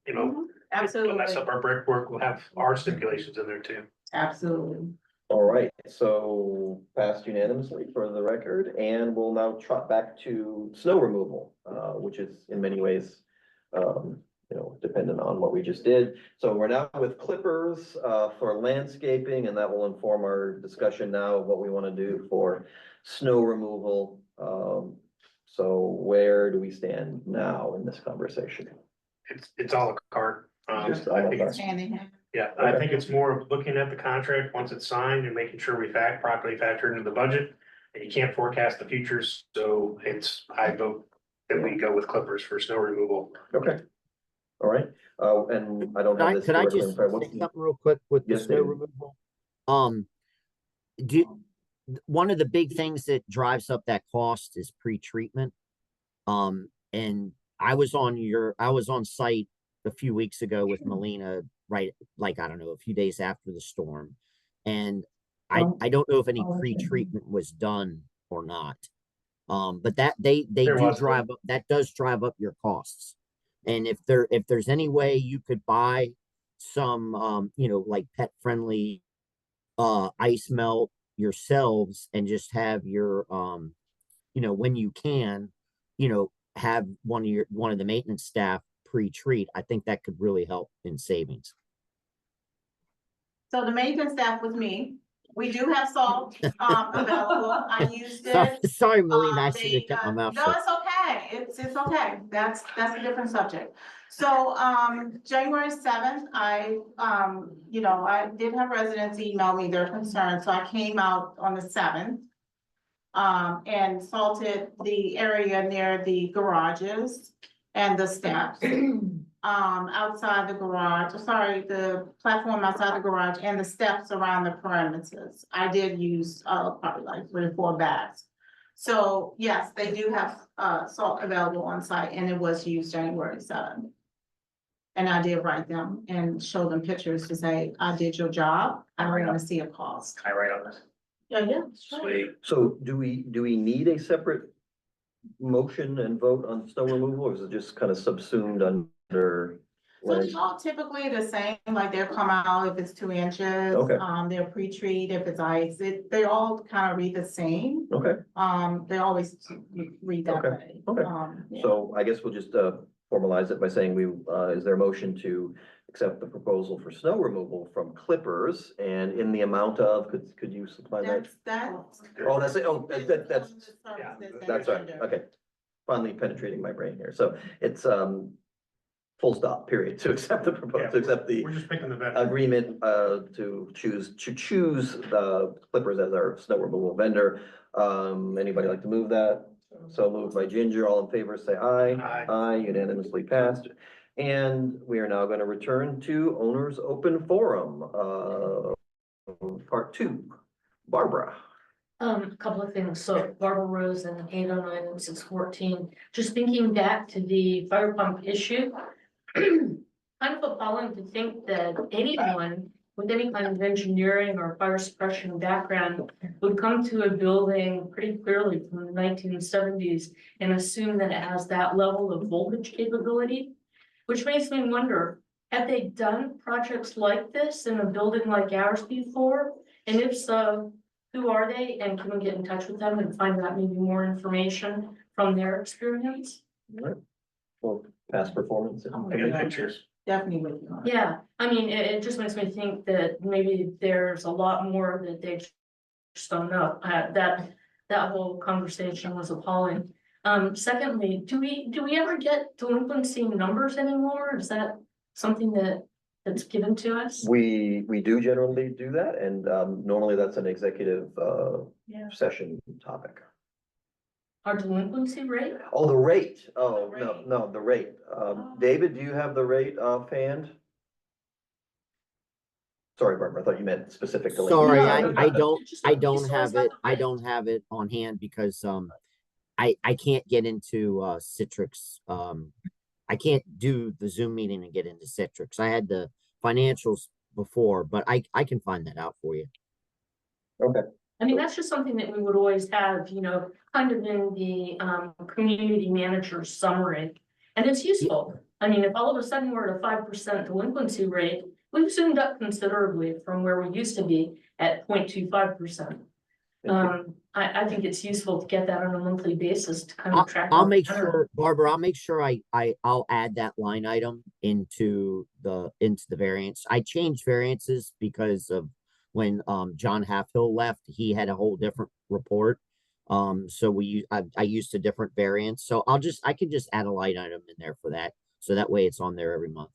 you know, Mhm, to Absolutely, mess up our brickwork, we'll have our stipulations in there too. absolutely. All right, so passed unanimously for the record, and we'll now trot back to snow removal, which is in many ways, dependent on what we just did. So we're now with Clippers for landscaping, and that will inform our discussion now of what we want to do for snow removal. So where do we stand now in this conversation? It's all a carte. Just I à la think carte. it's, Hand in hand. yeah, I think it's more of looking at the contract once it's signed and making sure we properly factor into the budget. And you can't forecast the futures, so I vote that we go with Clippers for snow removal. Okay. All right, and I don't Could have I, this. could I directly just in front. say What's the- something real quick with the Yes, snow David. removal? One of the big things that drives up that cost is pre-treatment. And I was on site a few weeks ago with Melina, right, like, I don't know, a few days after the storm. And I don't know if any pre-treatment was done or not. But that they There do was. drive up, that does drive up your costs. And if there's any way you could buy some, like pet friendly, ice melt yourselves and just have your, when you can, have one of the maintenance staff pre-treat, I think that could really help in savings. So the maintenance staff was me. We do have salt, available. I used Sorry, it. sorry, Melina, I They, should have kept my mouth no, shut. it's okay. It's okay. That's a different subject. So, January 7th, I did have residents email me their concerns, so I came out on the 7th. And salted the area near the garages and the steps. Outside the garage, the platform outside the garage and the steps around the perimeters. I did use, probably like 3 or 4 bags. So yes, they do have, salt available on site and it was used January 7th. And I did write them and show them pictures to say, I did your job. I don't want to see a cost. I write on this. Yeah. Sweet. So do we need a separate motion and vote on snow removal, or is it just kind of subsumed under? So it's all typically the same, like they'll come out if it's 2 inches. Okay. They'll pre-treat if it's ice. They all kind of read the same. Okay, They always read that Okay. way. Okay. Yeah. so I guess we'll just formalize it by saying is there a motion to accept the proposal for snow removal from Clippers and in the amount of, could you supply that? That's. Oh, that's it. Oh, that's, Yeah, that's right. Okay. Finally penetrating my brain here. So it's, full stop, period, to accept the proposal, to accept the We're just picking the vendor. agreement, to choose the Clippers as our snow removal vendor. Anybody like to move that? So moved by Ginger, all in favor, say aye. Aye. Aye, unanimously passed. And we are now gonna return to owners open forum, part 2. Barbara. A couple of things. So Barbara Rose and 809 and 614, just thinking back to the fire pump issue. Kind of appalling to think that anyone with any kind of engineering or fire suppression background would come to a building pretty clearly from the 1970s and assume that it has that level of voltage capability, which makes me wonder, have they done projects like this in a building like ours before? And if so, who are they, and can we get in touch with them and find out maybe more information from their experience? Well, past performance. I'm I got Yeah. pictures. Definitely with you. Yeah, I mean, it just makes me think that maybe there's a lot more that they've just don't know. That whole conversation was appalling. Secondly, do we ever get delinquency numbers anymore? Is that something that's given to us? We do generally do that, and normally that's an executive Yeah. session topic. Our delinquency rate? Oh, the rate. Oh, The no, rate. no, the rate. David, do you have the rate offhand? Sorry, Barbara, I thought you meant specific. Sorry, delinquency. No, I don't just like you saw have about it, the I rate. don't have it on hand because, I can't get into, Citrix. I can't do the Zoom meeting and get into Citrix. I had the financials before, but I can find that out for you. Okay, I mean, that's just something that we would always have, kind of in the community manager's summary. And it's useful. I mean, if all of a sudden we're at a 5% delinquency rate, we've zoomed up considerably from where we used to be at 0.25%. I think it's useful to get that on a monthly basis to kind of track. I'll our make pattern. sure, Barbara, I'll make sure I'll add that line item into the variance. I changed variances because of when, John Halfhill left, he had a whole different report. So I used a different variant, so I can just add a line item in there for that. So that way it's on there every month.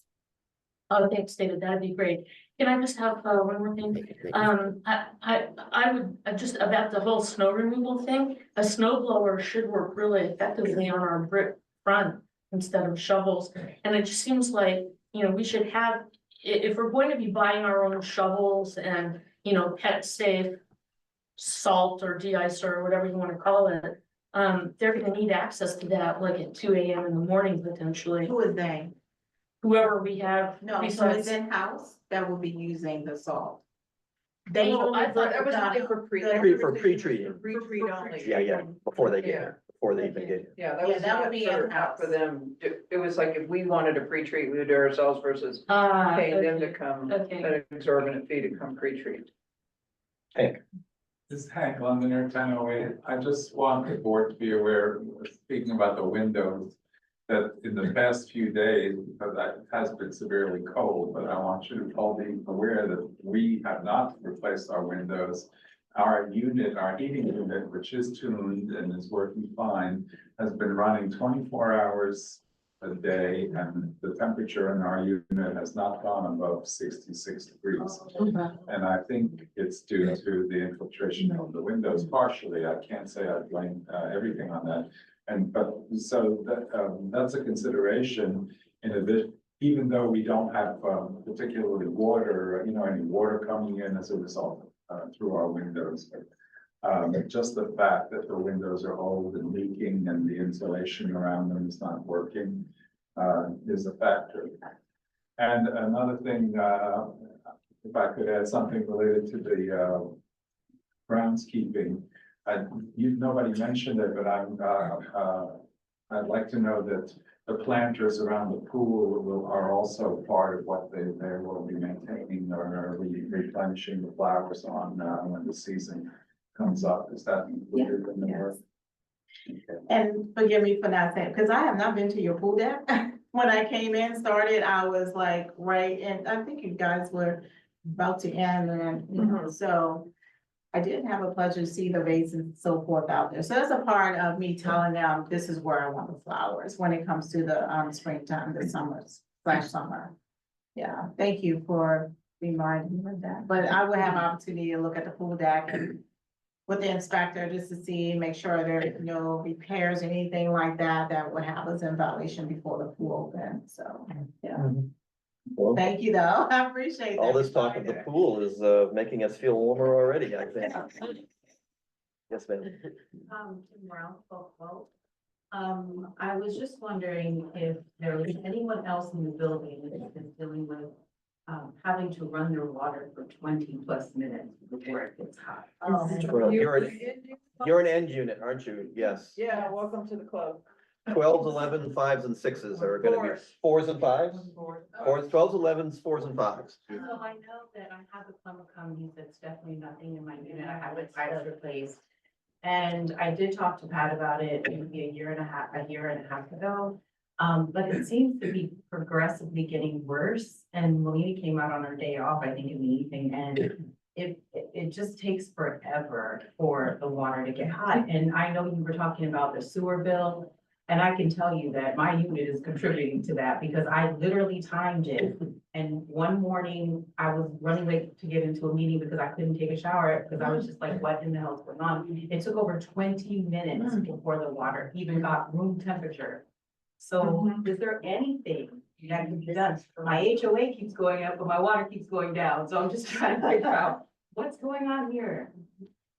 Oh, thanks, David, that'd be great. Can I just have, one more thing? I would, just about the whole snow removal thing, a snow blower should work really effectively on our brick front instead of shovels. And it just seems like, we should have, if we're going to be buying our own shovels and, pet safe salt or de-icer or whatever you want to call it, they're gonna need access to that like at 2 a.m. in the morning potentially. Who is they? Whoever we have. No, so besides- it's in-house that will be using the salt. They Oh, I thought That was only for pre. For pre-treating. Pre-treat only. Yeah, before they get Yeah. here, before they even get here. Yeah, Yeah, that was that would not be for, in-house. not for them. It was like if we wanted to pre-treat, we would do it ourselves versus Ah, paying them to okay, come okay. at an exorbitant fee to come pre-treat. This is Hank, Londoner 1008. I just want the board to be aware, speaking about the windows, that in the past few days, because it has been severely cold, but I want you to all be aware that we have not replaced our windows. Our unit, our heating unit, which is tuned and is working fine, has been running 24 hours a day, and the temperature in our unit has not gone above 66 degrees. And I think it's due to the infiltration of the windows partially. I can't say I blame everything on that. So that's a consideration in a bit, even though we don't have particularly water, any water coming in as a result through our windows. Just the fact that the windows are old and leaking and the insulation around them is not working is a factor. And another thing, if I could add something related to the groundskeeping. Nobody mentioned it, but I'd like to know that the planters around the pool are also part of what they will be maintaining or replenishing the flowers on when the season comes up. Is that included in the work? And forgive me for not saying, because I have not been to your pool deck. When I came in, started, I was like, right, and I think you guys were about to end and, so. I did have a pleasure to see the vases and so forth out there. So that's a part of me telling them, this is where I want the flowers when it comes to the springtime, the summer. Yeah, thank you for reminding me of that. But I will have opportunity to look at the pool deck and with the inspector just to see, make sure there are no repairs, or anything like that, that would have us in violation before the pool opens. So, yeah. Well, Thank you, though. I appreciate that. all this talk of the pool is making us feel warmer already, I think. Yes, ma'am. Kim Brown, Folkwell. I was just wondering if there was anyone else in the building that is dealing with having to run their water for 20+ minutes before it gets hot. Well, you're an end unit, aren't you? Yes. Yeah, welcome to the club. 12s, 11s, 5s, and 6s are gonna be 4s and 5s? 4s, 12s, 11s, 4s, and 5s. So I know that I have a plumber come, he said it's definitely nothing in my unit, I have the pipes replaced. And I did talk to Pat about it maybe a year and a half ago. But it seems to be progressively getting worse, and Melina came out on her day off, I think in the evening, and it just takes forever for the water to get hot. And I know you were talking about the sewer bill. And I can tell you that my unit is contributing to that because I literally timed it. And one morning I was running late to get into a meeting because I couldn't take a shower because I was just like, what in the hell is going on? It took over 20 minutes before the water even got room temperature. So is there anything that can be done? My HOA keeps going up, but my water keeps going down. So I'm just trying to figure out what's going on here.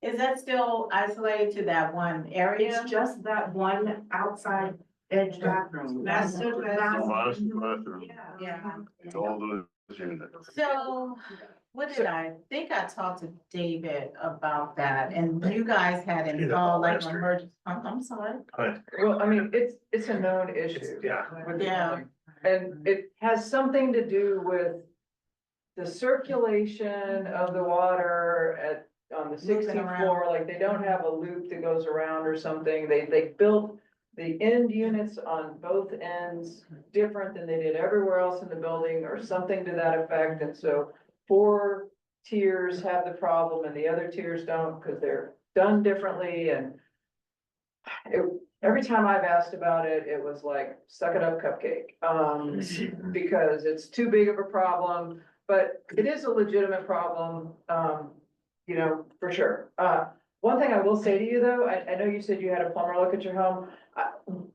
Is that still isolated to that one area? It's just that one outside edge bathroom. Master bathroom. Master bathroom. Yeah. It's all those units. So, what did I think I talked to David about that, and you guys had installed like an emergency, I'm sorry. Well, I mean, it's a known issue. Yeah. with the Yeah. building. And it has something to do with the circulation of the water on the Moving 16th around. floor, like they don't have a loop that goes around or something. They built the end units on both ends different than they did everywhere else in the building or something to that effect. And so 4 tiers have the problem and the other tiers don't because they're done differently. And every time I've asked about it, it was like, suck it up, cupcake. Because it's too big of a problem, but it is a legitimate problem, you know, for sure. One thing I will say to you though, I know you said you had a plumber look at your home.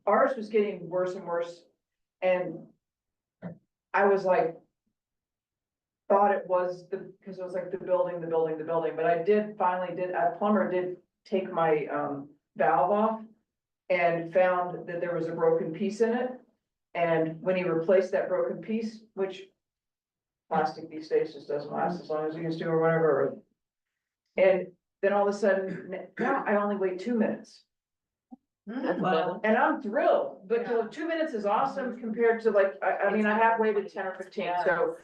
Ours was getting worse and worse. And I was like, thought it was because it was like the building, but a plumber did take my, valve off and found that there was a broken piece in it. And when he replaced that broken piece, which plastic these days just doesn't last as long as it used to or whatever. And then all of a sudden, now I only wait 2 minutes. Well, And I'm thrilled, but 2 minutes is awesome compared to like, I mean, I have waited 10 or 15, so.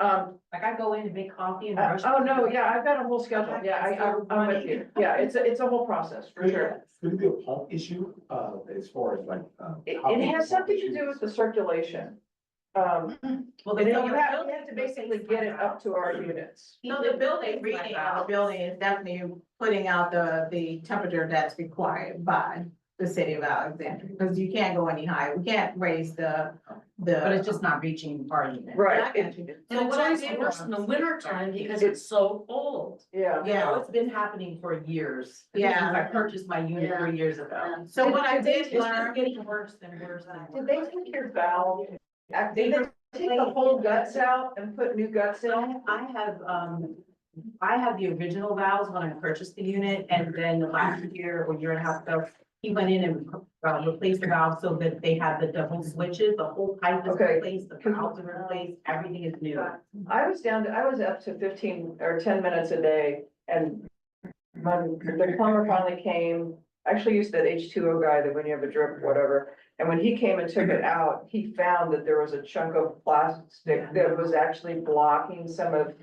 Like I go in to make coffee and. Oh, no, yeah, I've got a whole schedule, yeah, I'm with you, yeah, it's a whole process, for sure. Could it be a pump issue, as far as like? It has something to do with the circulation. Well, And then you have to basically get it up to our units. So the building reading on the building is definitely putting out the temperature that's required by the city of Alexandria, because you can't go any higher. We can't raise the. But it's just not reaching our unit. Right, I got you. And So it's what I always did worse was- in the winter time because it's so cold. yeah. Yeah. It's been happening for years. Yeah. Since I purchased my unit Yeah. 3 years ago. So what I did It's been learn, getting worse and worse and Did worse. they take your valve? Did they take the whole guts out and put new guts in? I have the original valves when I purchased the unit, and then the last year or year and a half ago, he went in and replaced the valve so that they had the double switches, the whole pipe is Okay. replaced, the valves are replaced, everything is new. I was up to 15 or 10 minutes a day, and when the plumber finally came, I actually used that H2O guy that when you have a drip, whatever. And when he came and took it out, he found that there was a chunk of plastic that was actually blocking some of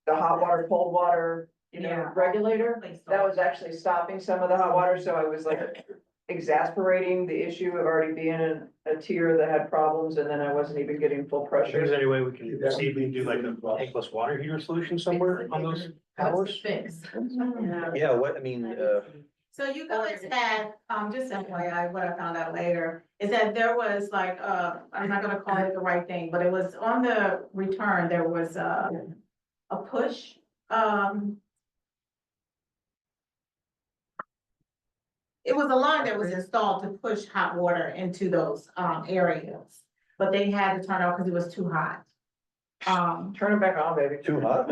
the hot water, cold water, Yeah. regulator. That was actually stopping some of the hot water, so I was like exasperating the issue of already being in a tier that had problems, and then I wasn't even getting full If there's pressure. any way we can see if we can do like a tankless water heater solution somewhere on those What's towers. the fix? Yeah, what, I mean, so you guys had, just FYI, what I found out later is that there was like, I'm not gonna call it the right thing, but it was on the return, there was a push, it was a line that was installed to push hot water into those, areas. But they had to turn it off because it was too hot. Turn it back on, baby. too hot?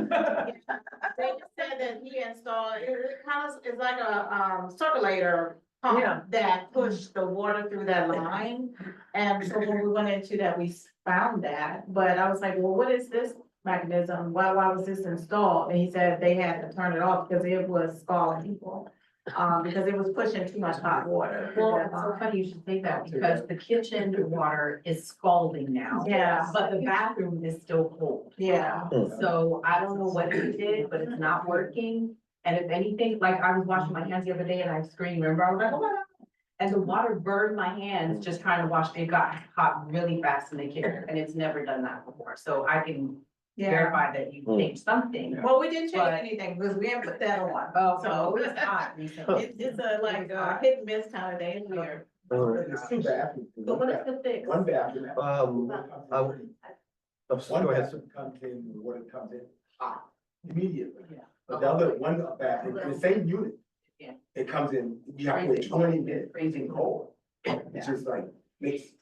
They just said that he installed, it kind of, it's like a, circulator Yeah. pump that pushed the water through that line. And so when we went into that, we found that, but I was like, well, what is this mechanism? Why was this installed? And he said they had to turn it off because it was scalding people. Because it was pushing too much hot water. through Well, that it's so line. funny you should say that, because the kitchen water is scalding now. Yeah. But the bathroom is still cold. Yeah. So I don't know what he did, but it's not working. And if anything, like I was washing my hands the other day and I screamed, remember, I was like, oh my God. And the water burned my hands just trying to wash, it got hot really fast in the kitchen, and it's never done that before, so I can Yeah. verify that you changed something. Well, we didn't change But- anything because we didn't put that on. Oh, So so it's hot recently. it's a like a hit and miss kind of day here. There's two bathrooms. So what is the fix? One bathroom. Oh, One go ahead. bathroom comes in, the water comes in hot immediately. Yeah. But the other one bathroom, in the same unit. Yeah. It comes in, you have to wait 20 minutes, freezing cold. It's just like,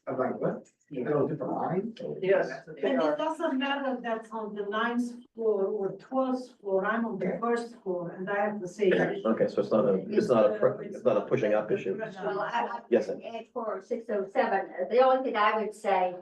I'm like, what? You know, different lines? Yes. And it doesn't matter that's on the 9th floor or 12th floor, I'm on the first floor and I have the same issue. Okay, so it's not a pushing up issue. Well, I. Yes, sir. Add for 607, the only thing I would say,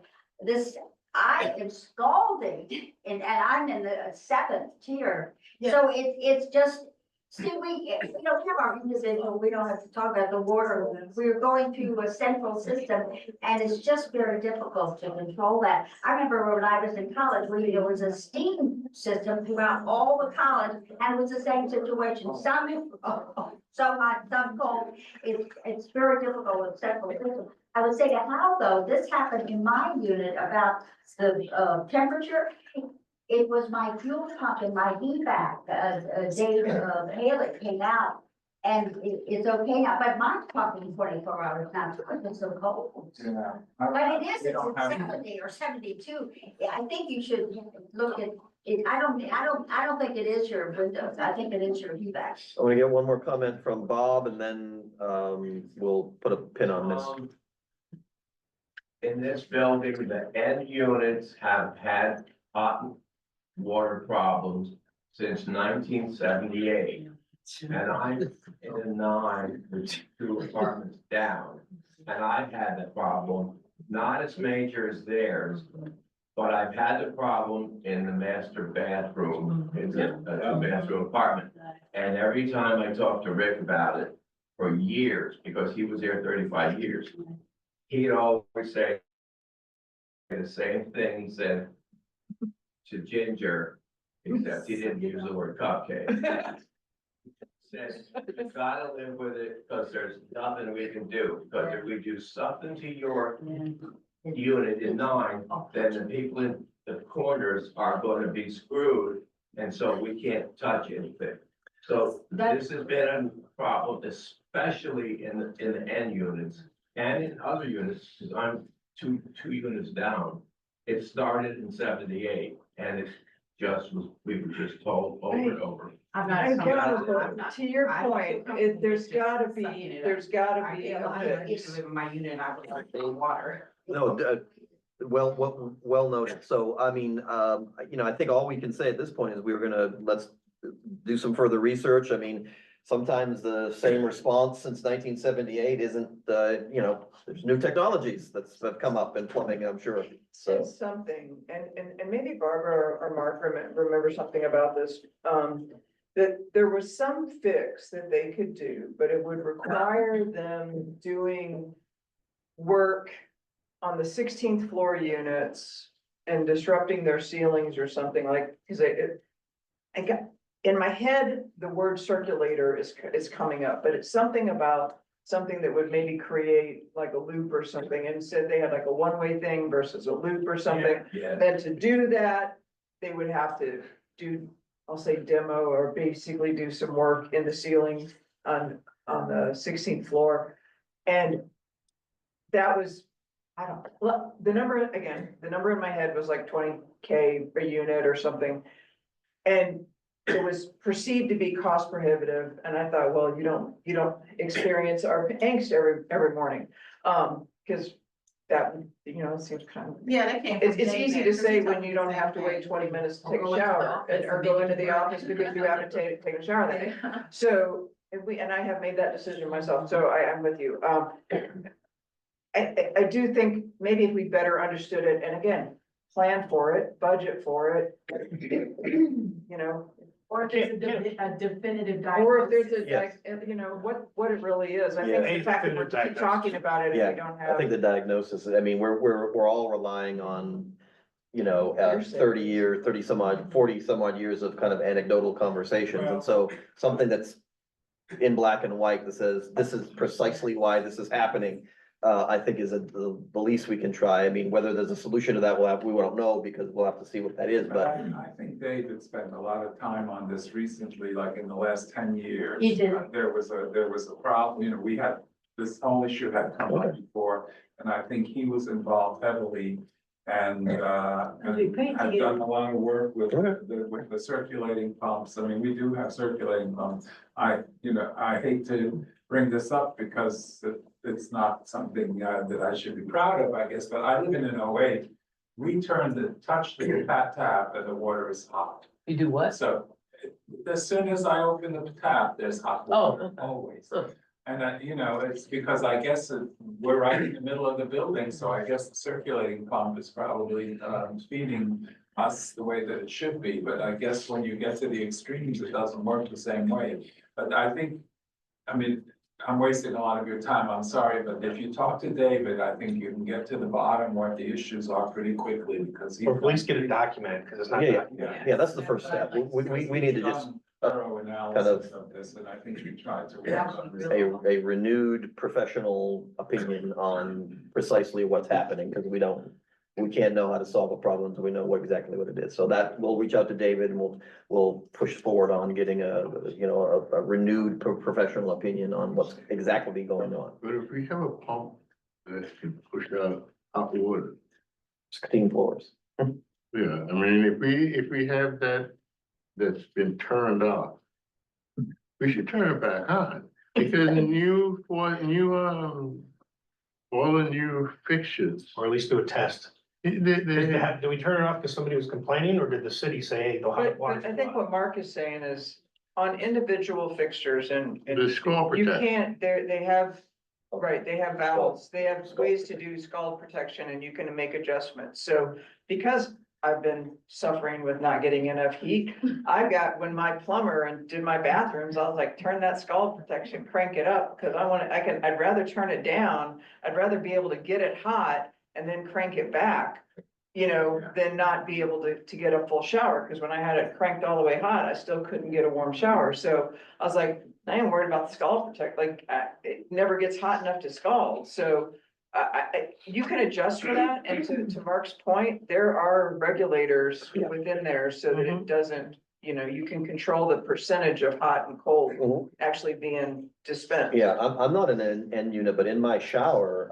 I am scalding and I'm in the 7th tier. So it's just, see, we have our individual, we don't have to talk about the water. We're going through a central system and it's just very difficult to control that. I remember when I was in college, there was a steam system throughout all the college and it was the same situation. Some, so hot, some cold. It's very difficult with central system. I would say to Hal though, this happened in my unit about the temperature. It was my fuel pump and my HVAC, Dave Haley came out And it's okay now, but mine's probably 24 hours now, because it's so cold. Yeah. But it is, We it's don't at have- 70 or 72. Yeah, I think you should look at it. I don't think it is your windows. I think it is your HVAC. I want to get one more comment from Bob and then, we'll put a pin on this. In this building, the end units have had hot water problems since 1978. And I'm in a 9 with 2 apartments down, and I've had the problem, not as major as theirs. But I've had the problem in the master bathroom, it's a 2-bathroom apartment. And every time I talk to Rick about it, for years, because he was there 35 years, he'd always say the same thing he said to Ginger, except he didn't use the word cupcake. Says, you gotta live with it, because there's nothing we can do, because if we do something to your unit in 9, then the people in the corners are gonna be screwed, and so we can't touch anything. So this has been a problem, especially in the end units and in other units, because I'm two units down. It started in 78, and it just was, we were just told over and over. I'm I not. get I'm it, not- but to your I feel point, comfortable there's just gotta sucking be, it up. there's gotta I be pay a a lot of money fix. to live in my unit and I would like the water. No, well noted. So, I mean, I think all we can say at this point is let's do some further research. I mean, sometimes the same response since 1978 isn't, there's new technologies that have come up in plumbing, I'm sure. So, Said something, and maybe Barbara or Mark remember something about this, that there was some fix that they could do, but it would require them doing work on the 16th floor units and disrupting their ceilings or something like, because I got, in my head, the word circulator is coming up, but it's something about something that would maybe create like a loop or something, and said they had like a one-way thing versus a loop or something. Yeah. Then to do that, they would have to do, I'll say demo, or basically do some work in the ceiling on the 16th floor. And that was, I don't, look, the number in my head was like 20K a unit or something. And it was perceived to be cost prohibitive, and I thought, well, you don't experience our angst every morning. Cause that, it seems kind of. Yeah, that came. It's from easy to David, say 'cause he when told you me don't the have to same wait thing. 20 minutes to Or take go a into the shower, office or and go make into it the work. office because you haven't taken a shower that day. Yeah. So, and I have made that decision myself, so I'm with you. I do think maybe if we better understood it, and again, plan for it, budget for it, Or if there's a definitive diagnosis. or if there's a, Yes. what it really is. I Yeah. think the fact that we're keep talking about it, if yeah, we don't I have. think the diagnosis, I mean, we're all relying on, Hearsay. 30 some odd, 40 some odd years of kind of anecdotal conversations. And so something that's in black and white that says, this is precisely why this is happening, I think is the least we can try. I mean, whether there's a solution to that, we won't know, because we'll have to see what that is, but. I think David spent a lot of time on this recently, like in the last 10 years. He did. There was a problem, we had, this whole issue had come up before, and I think he was involved heavily. And had done a lot of work with the circulating pumps. I mean, we do have circulating pumps. I hate to bring this up because it's not something that I should be proud of, I guess, but I live in an 08. We touch the tap and the water is hot. You do what? So as soon as I open the tap, there's hot water, always. Oh. And it's because I guess we're right in the middle of the building, so I guess the circulating pump is probably feeding us the way that it should be. But I guess when you get to the extremes, it doesn't work the same way. But I'm wasting a lot of your time, I'm sorry, but if you talk to David, I think you can get to the bottom what the issues are pretty quickly, because. Or at least get it documented, because it's not. Yeah, documented. yeah, that's the first step. We need to just Thorough analysis of this, and I think we tried to. work on this. a renewed professional opinion on precisely what's happening, because we don't we can't know how to solve a problem until we know exactly what it is. So that, we'll reach out to David and we'll push forward on getting a renewed professional opinion on what's exactly going on. But if we have a pump that can push out hot water, Clean floors. yeah, I mean, if we have that's been turned off, we should turn it back on, because all the new fixtures, Or at least do a test. they, Do we turn it off because somebody was complaining, or did the city say, hey, they'll have water? But I think what Mark is saying is on individual fixtures and the skull you protect. can't, they have, right, they have valves, they have ways to do scald protection and you can make adjustments. So because I've been suffering with not getting enough heat, I got, when my plumber and did my bathrooms, I was like, turn that scald protection, crank it up, because I'd rather turn it down. I'd rather be able to get it hot and then crank it back, than not be able to get a full shower, because when I had it cranked all the way hot, I still couldn't get a warm shower. So I was like, I am worried about the scald protect, it never gets hot enough to scald, so you can adjust for that, and to Mark's point, there are regulators within there so that it doesn't, you can control the percentage of hot and cold actually being dispensed. Yeah, I'm not in an end unit, but in my shower,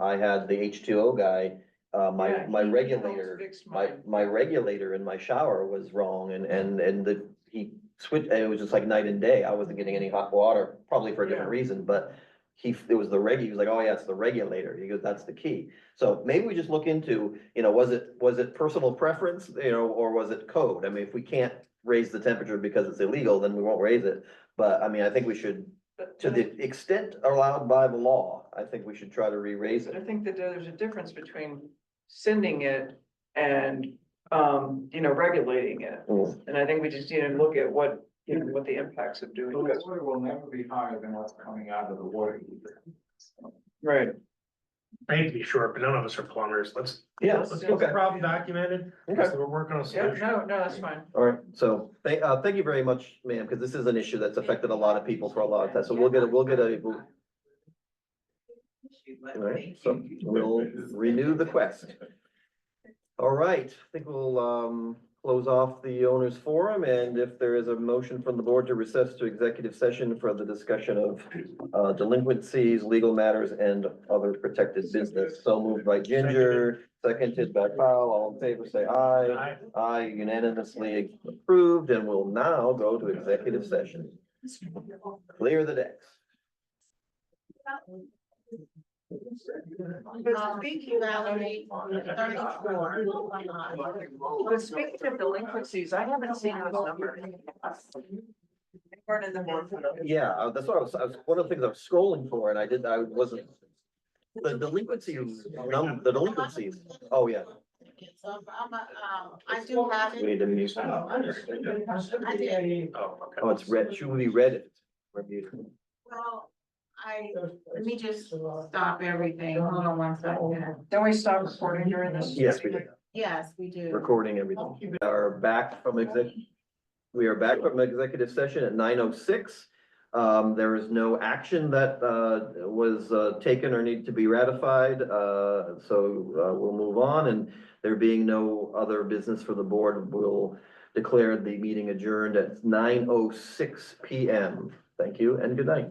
I had the H2O guy, Yeah, my he regulator, helps fix my mine. regulator in my shower was wrong and he switched, it was just like night and day. I wasn't getting any hot water, probably for a different Yeah. reason, but it was he was like, oh yeah, it's the regulator. He goes, that's the key. So maybe we just look into, was it personal preference, or was it code? I mean, if we can't raise the temperature because it's illegal, then we won't raise it. But I mean, I think we should, to the extent allowed by the law, I think we should try to re-raise But I it. think that there's a difference between sending it and, regulating it. Mm. And I think we just need to look at what the impacts of doing The it. water will never be higher than what's coming out of the water heater. Right. I hate to be short, but none of us are plumbers. Let's Yeah, get the okay. problem documented. Okay. So we're working on a Yeah, solution. no, that's fine. All right, so thank you very much, ma'am, because this is an issue that's affected a lot of people for a lot of time. So we'll get all right, so we'll renew the quest. All right, I think we'll close off the owners forum, and if there is a motion from the board to recess to executive session for the discussion of delinquencies, legal matters, and other protected business. So moved by Ginger, seconded by Kyle, all in favor, say aye. Aye. Aye, unanimously approved, and we'll now go to executive session. Clear the decks. But speaking of delinquencies, I haven't seen those numbers. They weren't in the board. Yeah, that's what I was, one of the things I was scrolling for, and I wasn't. The delinquencies, the delinquencies, oh, yeah. So I do have We it. need to mute. I did. Oh, okay. Oh, it's red, should we be red if it's reviewed? Well, let me just stop everything. Hold on one second. Don't we stop recording during this? Yes, we did, Yes, we do. recording everything. We are back from executive session at 9:06. There is no action that was taken or needed to be ratified, so we'll move on, and there being no other business for the board, we'll declare the meeting adjourned at 9:06 PM. Thank you and good night.